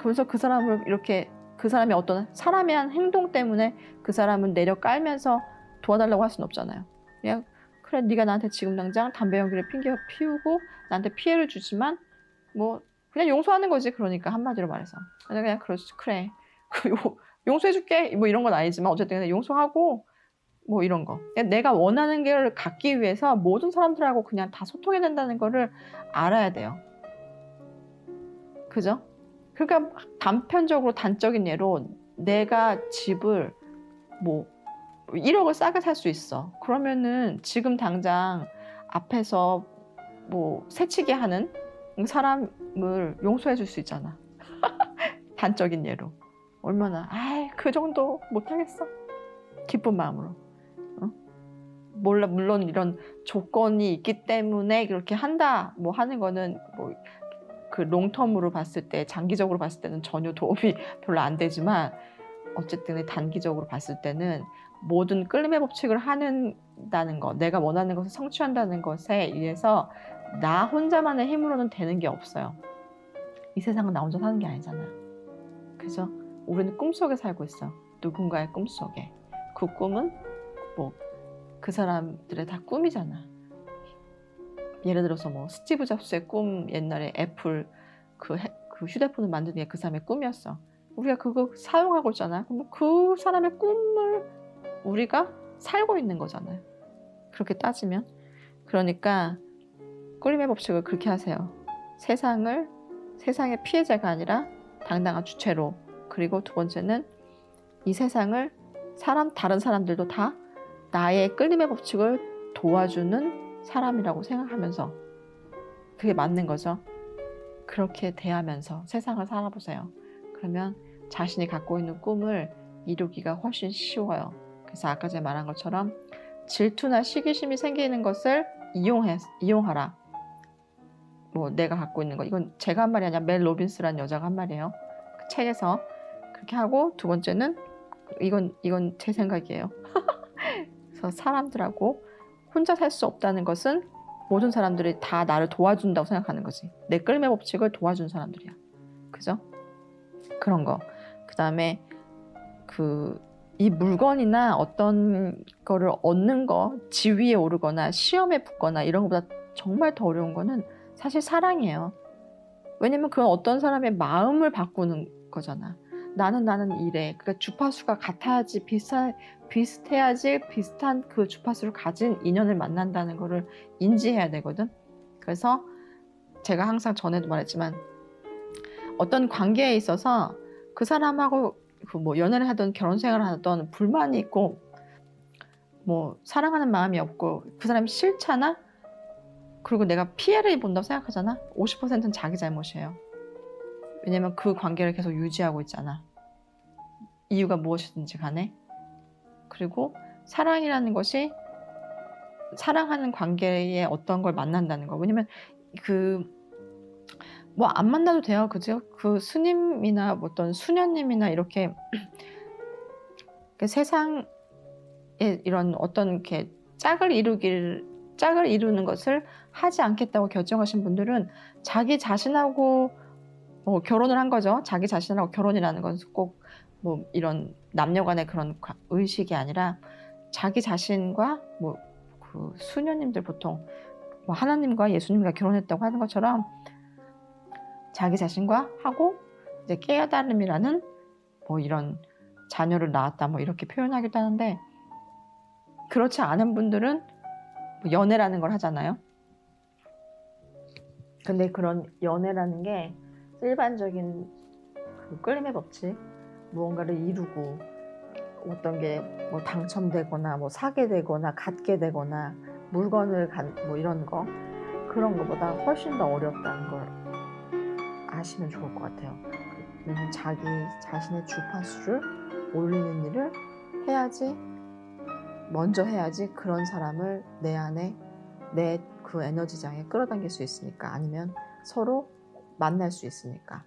그래서 그 사람을 이렇게 그 사람이 어떤 사람의 한 행동 때문에 그 사람은 내려 깔면서 도와달라고 할 수는 없잖아요. 그냥 그래 네가 나한테 지금 당장 담배 연기를 피우고 나한테 피해를 주지만 뭐 그냥 용서하는 거지. 그러니까 한마디로 말해서 그냥 그래 용서해줄게 뭐 이런 건 아니지만 어쨌든 그냥 용서하고 뭐 이런 거. 내가 원하는 걸 갖기 위해서 모든 사람들하고 그냥 다 소통해야 된다는 거를 알아야 돼요. 그죠? 그러니까 단편적으로 단적인 예로 내가 집을 뭐 1억을 싸게 살 수 있어. 그러면은 지금 당장 앞에서 뭐 새치기 하는 사람을 용서해 줄 수 있잖아. 단적인 예로. 얼마나 그 정도 못하겠어. 기쁜 마음으로. 물론 이런 조건이 있기 때문에 그렇게 한다 뭐 하는 거는 뭐 그 롱텀으로 봤을 때 장기적으로 봤을 때는 전혀 도움이 별로 안 되지만 어쨌든 단기적으로 봤을 때는 모든 끌림의 법칙을 한다는 거, 내가 원하는 것을 성취한다는 것에 의해서 나 혼자만의 힘으로는 되는 게 없어요. 이 세상은 나 혼자 사는 게 아니잖아. 그죠? 우리는 꿈속에 살고 있어. 누군가의 꿈속에. 그 꿈은 뭐 그 사람들의 다 꿈이잖아. 예를 들어서 뭐 스티브 잡스의 꿈, 옛날에 애플 그 휴대폰을 만드는 게 그 사람의 꿈이었어. 우리가 그거 사용하고 있잖아. 그럼 그 사람의 꿈을 우리가 살고 있는 거잖아요. 그렇게 따지면. 그러니까 끌림의 법칙을 그렇게 하세요. 세상의 피해자가 아니라 당당한 주체로. 그리고 두 번째는 이 세상을 다른 사람들도 다 나의 끌림의 법칙을 도와주는 사람이라고 생각하면서 그게 맞는 거죠. 그렇게 대하면서 세상을 살아보세요. 그러면 자신이 갖고 있는 꿈을 이루기가 훨씬 쉬워요. 그래서 아까 제가 말한 것처럼 질투나 시기심이 생기는 것을 이용하라. 뭐 내가 갖고 있는 거. 이건 제가 한 말이 아니라 멜 로빈스라는 여자가 한 말이에요. 그 책에서 그렇게 하고 두 번째는 이건 제 생각이에요. 그래서 사람들하고 혼자 살 수 없다는 것은 모든 사람들이 다 나를 도와준다고 생각하는 거지. 내 끌림의 법칙을 도와준 사람들이야. 그죠? 그런 거. 그 다음에 이 물건이나 어떤 거를 얻는 거, 지위에 오르거나 시험에 붙거나 이런 것보다 정말 더 어려운 거는 사실 사랑이에요. 왜냐면 그건 어떤 사람의 마음을 바꾸는 거잖아. 나는 이래. 그러니까 주파수가 같아야지 비슷해야지 비슷한 그 주파수를 가진 인연을 만난다는 거를 인지해야 되거든. 그래서 제가 항상 전에도 말했지만 어떤 관계에 있어서 그 사람하고 뭐 연애를 하든 결혼 생활을 하든 불만이 있고 뭐 사랑하는 마음이 없고 그 사람이 싫잖아. 그리고 내가 피해를 본다고 생각하잖아. 50%는 자기 잘못이에요. 왜냐면 그 관계를 계속 유지하고 있잖아. 이유가 무엇이든지 간에. 그리고 사랑이라는 것이 사랑하는 관계에 어떤 걸 만난다는 거. 왜냐면 뭐 안 만나도 돼요. 그죠? 그 스님이나 어떤 수녀님이나 이렇게 세상에 이런 어떤 이렇게 짝을 이루는 것을 하지 않겠다고 결정하신 분들은 자기 자신하고 결혼을 한 거죠. 자기 자신하고 결혼이라는 것은 꼭 뭐 이런 남녀간의 그런 의식이 아니라 자기 자신과 뭐 그 수녀님들 보통 뭐 하나님과 예수님과 결혼했다고 하는 것처럼 자기 자신과 하고 이제 깨달음이라는 뭐 이런 자녀를 낳았다 뭐 이렇게 표현하기도 하는데 그렇지 않은 분들은 뭐 연애라는 걸 하잖아요. 근데 그런 연애라는 게 일반적인 그 끌림의 법칙, 무언가를 이루고 어떤 게 뭐 당첨되거나 뭐 사게 되거나 갖게 되거나 물건을 뭐 이런 거 그런 것보다 훨씬 더 어렵다는 걸 아시면 좋을 것 같아요. 왜냐면 자기 자신의 주파수를 올리는 일을 먼저 해야지 그런 사람을 내 안에 내 그 에너지장에 끌어당길 수 있으니까. 아니면 서로 만날 수 있으니까.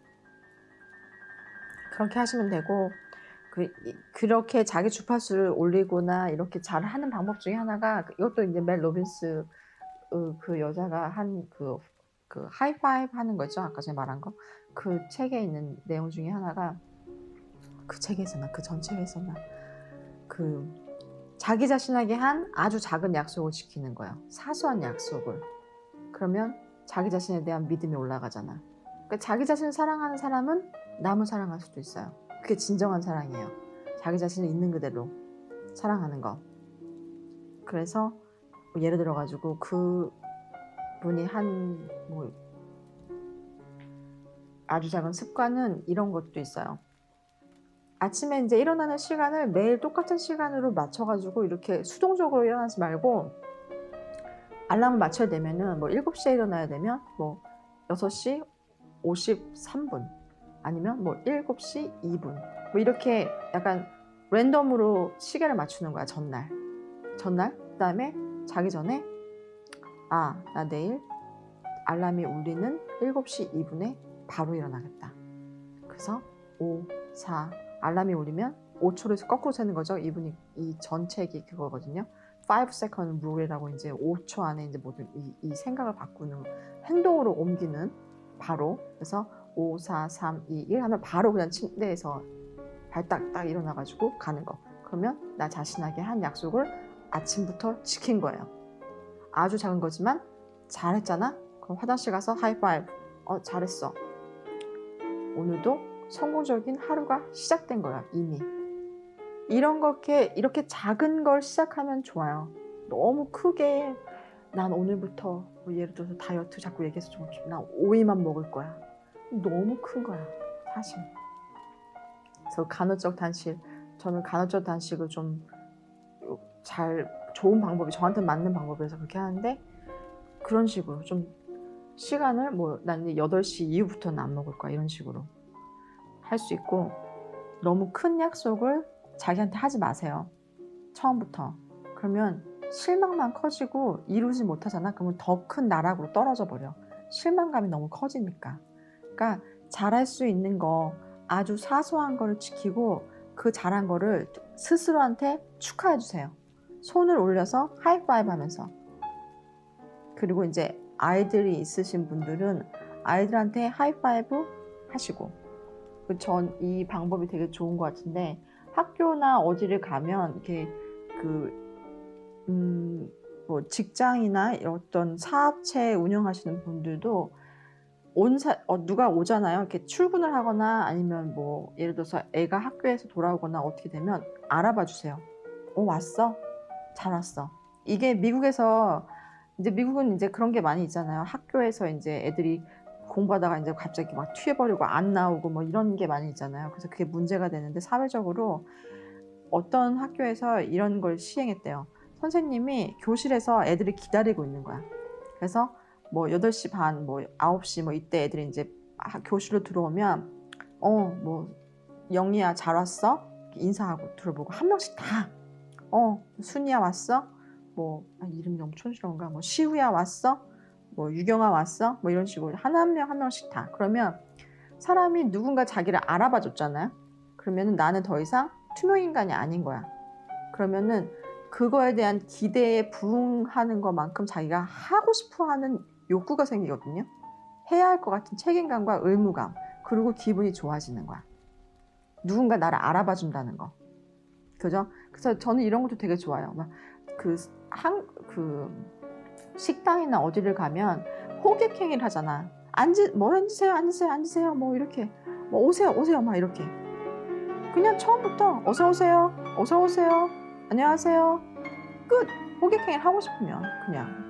그렇게 하시면 되고 그렇게 자기 주파수를 올리거나 이렇게 잘 하는 방법 중에 하나가 이것도 이제 멜 로빈스 그 여자가 한 그 하이파이브 하는 거죠. 아까 전에 말한 거. 그 책에 있는 내용 중에 하나가 그 책에 있었나 그 전 책에 있었나 그 자기 자신에게 한 아주 작은 약속을 지키는 거예요. 사소한 약속을. 그러면 자기 자신에 대한 믿음이 올라가잖아. 그러니까 자기 자신을 사랑하는 사람은 남을 사랑할 수도 있어요. 그게 진정한 사랑이에요. 자기 자신을 있는 그대로 사랑하는 거. 그래서 뭐 예를 들어가지고 그 분이 한 뭐 아주 작은 습관은 이런 것도 있어요. 아침에 이제 일어나는 시간을 매일 똑같은 시간으로 맞춰가지고 이렇게 수동적으로 일어나지 말고 알람을 맞춰야 되면은 뭐 7시에 일어나야 되면 뭐 6시 53분 아니면 뭐 7시 2분 뭐 이렇게 약간 랜덤으로 시계를 맞추는 거야. 전날 그다음에 자기 전에 나 내일 알람이 울리는 7시 2분에 바로 일어나겠다. 그래서 5, 4 알람이 울리면 5초를 거꾸로 세는 거죠. 이분이 이 전책이 그거거든요. 5 second rule이라고 이제 5초 안에 이제 모든 이 생각을 바꾸는 행동으로 옮기는 바로 그래서 5, 4, 3, 2, 1 하면 바로 그냥 침대에서 발딱딱 일어나가지고 가는 거. 그러면 나 자신에게 한 약속을 아침부터 지킨 거예요. 아주 작은 거지만 잘했잖아? 그럼 화장실 가서 하이파이브. 잘했어. 오늘도 성공적인 하루가 시작된 거야. 이미. 이렇게 작은 걸 시작하면 좋아요. 너무 크게 난 오늘부터 뭐 예를 들어서 다이어트 자꾸 얘기해서 좀 나 오이만 먹을 거야. 너무 큰 거야. 사실. 그래서 저는 간헐적 단식을 좀 좋은 방법이 저한테 맞는 방법이라서 그렇게 하는데 그런 식으로 좀 시간을 뭐 난 8시 이후부터는 안 먹을 거야 이런 식으로 할 수 있고 너무 큰 약속을 자기한테 하지 마세요. 처음부터. 그러면 실망만 커지고 이루지 못하잖아. 그러면 더 큰 나락으로 떨어져 버려. 실망감이 너무 커지니까. 그러니까 잘할 수 있는 거 아주 사소한 거를 지키고 그 잘한 거를 스스로한테 축하해 주세요. 손을 올려서 하이파이브 하면서. 그리고 이제 아이들이 있으신 분들은 아이들한테 하이파이브 하시고 전 이 방법이 되게 좋은 것 같은데 학교나 어디를 가면 이렇게 뭐 직장이나 어떤 사업체 운영하시는 분들도 누가 오잖아요. 이렇게 출근을 하거나 아니면 뭐 예를 들어서 애가 학교에서 돌아오거나 어떻게 되면 알아봐 주세요. 왔어? 잘 왔어. 이게 미국은 이제 그런 게 많이 있잖아요. 학교에서 이제 애들이 공부하다가 이제 갑자기 막 튀어버리고 안 나오고 뭐 이런 게 많이 있잖아요. 그래서 그게 문제가 되는데 사회적으로 어떤 학교에서 이런 걸 시행했대요. 선생님이 교실에서 애들이 기다리고 있는 거야. 그래서 뭐 8시 반, 뭐 9시 뭐 이때 애들이 이제 교실로 들어오면 뭐 영희야 잘 왔어? 인사하고 들어보고 한 명씩 다 순이야 왔어? 뭐 이름이 너무 촌스러운가? 뭐 시우야 왔어? 뭐 유경아 왔어? 뭐 이런 식으로 한 명씩 다. 그러면 사람이 누군가 자기를 알아봐 줬잖아요. 그러면은 나는 더 이상 투명인간이 아닌 거야. 그러면은 그거에 대한 기대에 부응하는 것만큼 자기가 하고 싶어 하는 욕구가 생기거든요. 해야 할 것 같은 책임감과 의무감, 그리고 기분이 좋아지는 거야. 누군가 나를 알아봐 준다는 거. 그죠? 그래서 저는 이런 것도 되게 좋아요. 막 식당이나 어디를 가면 호객행위를 하잖아. 앉으세요. 뭐 이렇게. 뭐 오세요. 막 이렇게. 그냥 처음부터 어서 오세요. 안녕하세요. 끝. 호객행위를 하고 싶으면 그냥.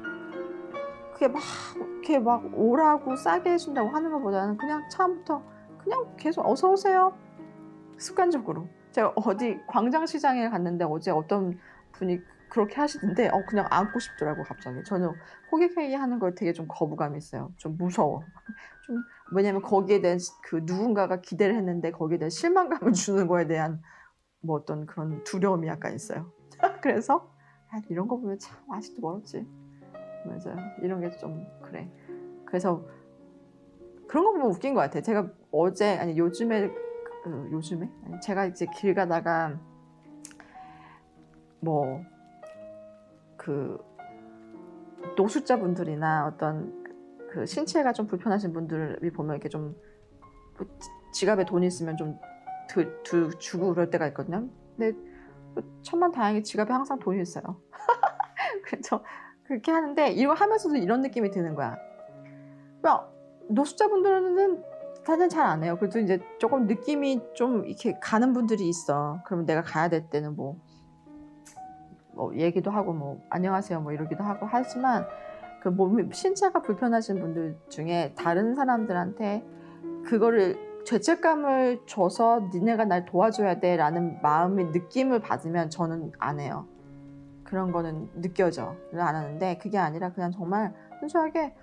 그게 막 오라고 싸게 해준다고 하는 것보다는 그냥 처음부터 그냥 계속 어서 오세요. 습관적으로. 제가 어디 광장시장에 갔는데 어제 어떤 분이 그렇게 하시는데 그냥 안고 싶더라고 갑자기. 저는 호객행위 하는 걸 되게 좀 거부감이 있어요. 좀 무서워. 왜냐면 거기에 대한 그 누군가가 기대를 했는데 거기에 대한 실망감을 주는 거에 대한 뭐 어떤 그런 두려움이 약간 있어요. 그래서 이런 거 보면 참 아직도 멀었지. 맞아요. 이런 게 좀 그래. 그래서 그런 거 보면 웃긴 것 같아. 제가 요즘에 제가 이제 길 가다가 뭐 노숙자분들이나 어떤 그 신체가 좀 불편하신 분들이 보면 이렇게 좀 뭐 지갑에 돈이 있으면 좀 주고 그럴 때가 있거든요. 근데 천만다행히 지갑에 항상 돈이 있어요. 그래서 그렇게 하는데 이거 하면서도 이런 느낌이 드는 거야. 노숙자분들은 사실 잘 안 해요. 그래도 이제 조금 느낌이 좀 이렇게 가는 분들이 있어. 그러면 내가 가야 될 때는 뭐 얘기도 하고 뭐 안녕하세요 뭐 이러기도 하고 하지만 그 몸이 신체가 불편하신 분들 중에 다른 사람들한테 그거를 죄책감을 줘서 니네가 날 도와줘야 돼 라는 마음의 느낌을 받으면 저는 안 해요. 그런 거는 느껴져. 안 하는데 그게 아니라 그냥 정말 순수하게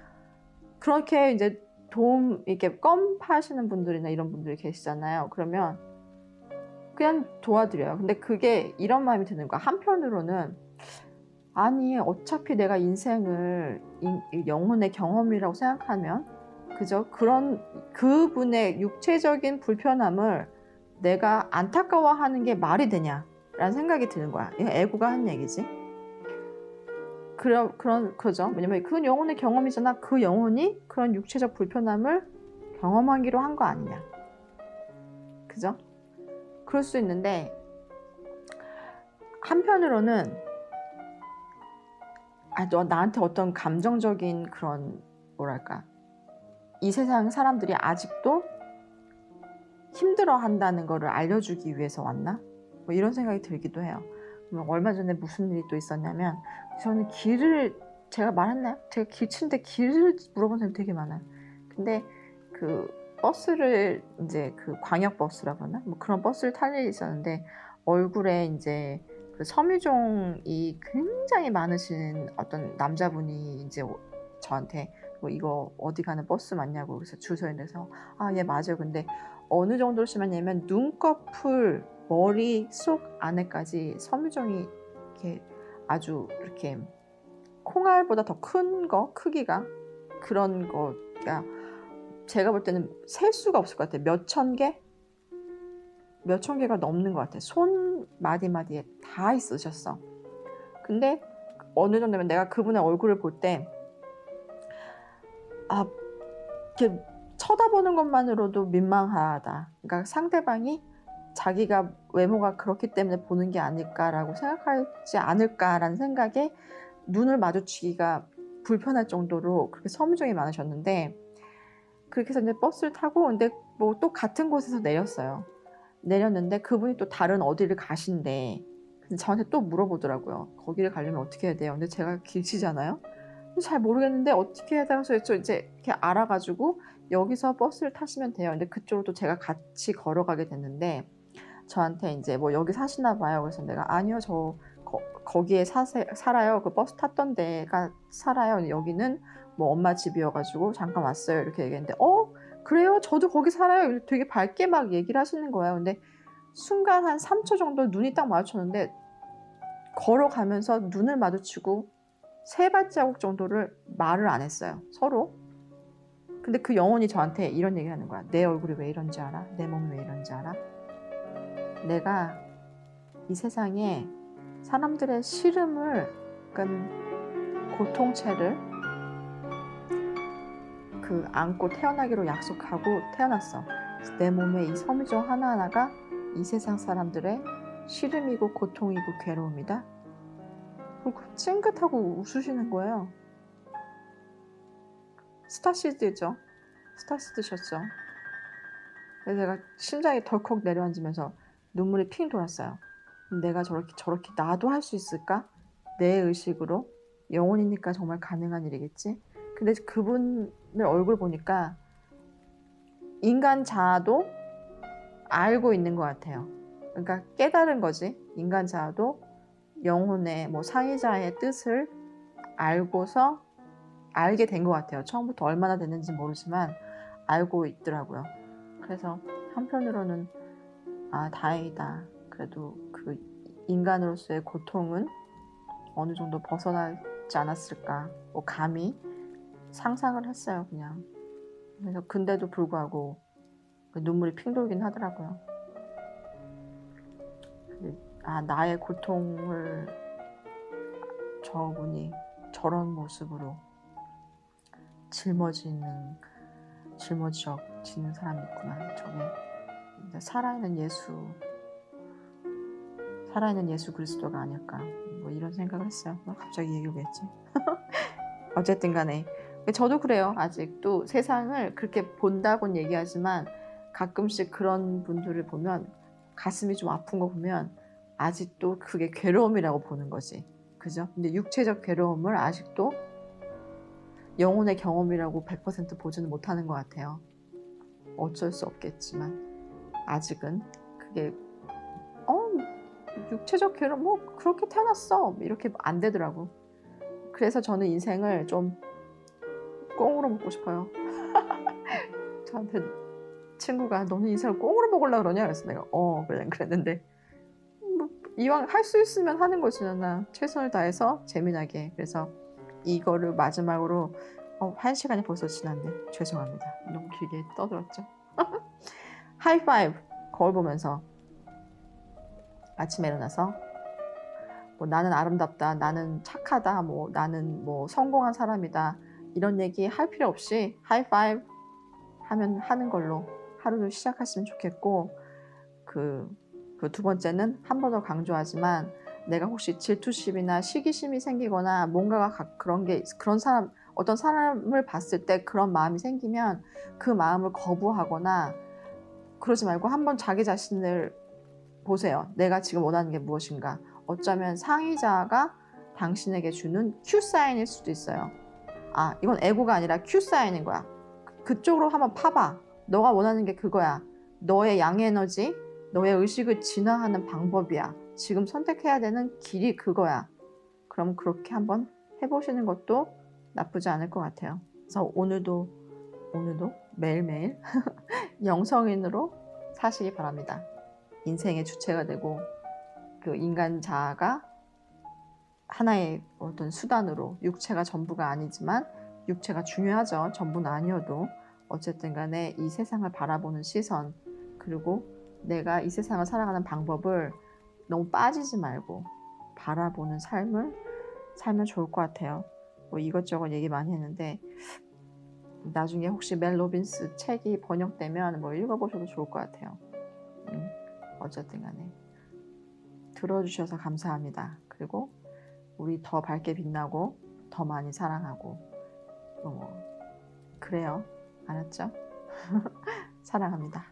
그렇게 이제 이렇게 껌 파시는 분들이나 이런 분들이 계시잖아요. 그러면 그냥 도와드려요. 근데 그게 이런 마음이 드는 거야. 한편으로는 아니 어차피 내가 인생을 영혼의 경험이라고 생각하면 그죠? 그분의 육체적인 불편함을 내가 안타까워하는 게 말이 되냐라는 생각이 드는 거야. 이거 에고가 한 얘기지. 그죠? 왜냐면 그건 영혼의 경험이잖아. 그 영혼이 그런 육체적 불편함을 경험하기로 한 거 아니냐. 그죠? 그럴 수 있는데 한편으로는 너 나한테 어떤 감정적인 그런 뭐랄까 이 세상 사람들이 아직도 힘들어한다는 거를 알려주기 위해서 왔나? 뭐 이런 생각이 들기도 해요. 얼마 전에 무슨 일이 또 있었냐면 저는 제가 말했나요? 제가 길치는데 길을 물어본 사람이 되게 많아요. 근데 그 버스를 이제 그 광역버스라고 하나? 뭐 그런 버스를 탈 일이 있었는데 얼굴에 이제 그 섬유종이 굉장히 많으신 어떤 남자분이 이제 저한테 뭐 이거 어디 가는 버스 맞냐고 그래서 주소에 대해서 예 맞아요. 근데 어느 정도로 심하냐면 눈꺼풀 머리속 안에까지 섬유종이 이렇게 아주 이렇게 콩알보다 더 큰 거 크기가 그런 거가 제가 볼 때는 셀 수가 없을 것 같아요. 몇천 개가 넘는 것 같아요. 손 마디마디에 다 있으셨어. 근데 어느 정도면 내가 그분의 얼굴을 볼 때 이렇게 쳐다보는 것만으로도 민망하다. 그러니까 상대방이 자기가 외모가 그렇기 때문에 보는 게 아닐까라고 생각하지 않을까라는 생각에 눈을 마주치기가 불편할 정도로 그렇게 섬유종이 많으셨는데 그렇게 해서 이제 버스를 타고 근데 뭐 또 같은 곳에서 내렸는데 그분이 또 다른 어디를 가신대. 근데 저한테 또 물어보더라고요. 거기를 가려면 어떻게 해야 돼요? 근데 제가 길치잖아요. 잘 모르겠는데 어떻게 해야 돼서 이제 이렇게 알아가지고 여기서 버스를 타시면 돼요. 근데 그쪽으로 또 제가 같이 걸어가게 됐는데 저한테 이제 뭐 여기 사시나 봐요. 그래서 내가 아니요 저 거기에 살아요. 그 버스 탔던 데가 살아요. 여기는 뭐 엄마 집이어가지고 잠깐 왔어요. 이렇게 얘기했는데 그래요? 저도 거기 살아요. 되게 밝게 막 얘기를 하시는 거예요. 근데 순간 한 3초 정도 눈이 딱 마주쳤는데 걸어가면서 눈을 마주치고 3발자국 정도를 말을 안 했어요. 서로. 근데 그 영혼이 저한테 이런 얘기를 하는 거야. 내 얼굴이 왜 이런지 알아? 내 몸이 왜 이런지 알아? 내가 이 세상에 사람들의 시름을 고통체를 안고 태어나기로 약속하고 태어났어. 내 몸에 이 섬유종 하나하나가 이 세상 사람들의 시름이고 고통이고 괴로움이다. 찡긋하고 웃으시는 거예요. 스타시드죠. 스타시드셨죠. 그래서 제가 심장이 덜컥 내려앉으면서 눈물이 핑 돌았어요. 내가 저렇게 나도 할 수 있을까? 내 의식으로 영혼이니까 정말 가능한 일이겠지. 근데 그분의 얼굴 보니까 인간 자아도 알고 있는 것 같아요. 그러니까 깨달은 거지. 인간 자아도 영혼의 뭐 상의자의 뜻을 알고서 알게 된 것 같아요. 처음부터 얼마나 됐는지 모르지만 알고 있더라고요. 그래서 한편으로는 다행이다. 그래도 그 인간으로서의 고통은 어느 정도 벗어나지 않았을까. 뭐 감히 상상을 했어요. 그냥. 그래서 근데도 불구하고 눈물이 핑 돌긴 하더라고요. 나의 고통을 저분이 저런 모습으로 짊어지는 사람이 있구나. 저게 살아있는 예수 그리스도가 아닐까. 뭐 이런 생각을 했어요. 갑자기 얘기를 왜 했지? 어쨌든 간에 저도 그래요. 아직도 세상을 그렇게 본다고는 얘기하지만 가끔씩 그런 분들을 보면 가슴이 좀 아픈 거 보면 아직도 그게 괴로움이라고 보는 거지. 그죠? 근데 육체적 괴로움을 아직도 영혼의 경험이라고 100% 보지는 못하는 것 같아요. 어쩔 수 없겠지만 아직은 그게 육체적 괴로움 뭐 그렇게 태어났어 이렇게 안 되더라고. 그래서 저는 인생을 좀 꽁으로 먹고 싶어요. 저한테 친구가 너는 인생을 꽁으로 먹으려고 그러냐? 그래서 내가 그냥 그랬는데 뭐 이왕 할 수 있으면 하는 거지. 나 최선을 다해서 재미나게. 그래서 이거를 마지막으로 1시간이 벌써 지났네. 죄송합니다. 너무 길게 떠들었죠. 하이파이브 거울 보면서 아침에 일어나서 뭐 나는 아름답다, 나는 착하다, 뭐 나는 뭐 성공한 사람이다 이런 얘기 할 필요 없이 하이파이브 하면 하는 걸로 하루를 시작하시면 좋겠고 그 두 번째는 한 번 더 강조하지만 내가 혹시 질투심이나 시기심이 생기거나 뭔가가 그런 사람 어떤 사람을 봤을 때 그런 마음이 생기면 그 마음을 거부하거나 그러지 말고 한번 자기 자신을 보세요. 내가 지금 원하는 게 무엇인가. 어쩌면 상의자가 당신에게 주는 Q사인일 수도 있어요. 이건 에고가 아니라 Q사인인 거야. 그쪽으로 한번 파봐. 너가 원하는 게 그거야. 너의 양에너지, 너의 의식을 진화하는 방법이야. 지금 선택해야 되는 길이 그거야. 그럼 그렇게 한번 해보시는 것도 나쁘지 않을 것 같아요. 그래서 오늘도 매일매일 영성인으로 사시기 바랍니다. 인생의 주체가 되고 그 인간 자아가 하나의 어떤 수단으로 육체가 전부가 아니지만 육체가 중요하죠. 전부는 아니어도 어쨌든 간에 이 세상을 바라보는 시선 그리고 내가 이 세상을 살아가는 방법을 너무 빠지지 말고 바라보는 삶을 살면 좋을 것 같아요. 뭐 이것저것 얘기 많이 했는데 나중에 혹시 멜 로빈스 책이 번역되면 뭐 읽어보셔도 좋을 것 같아요. 어쨌든 간에 들어주셔서 감사합니다. 그리고 우리 더 밝게 빛나고 더 많이 사랑하고 그래요. 알았죠? 사랑합니다.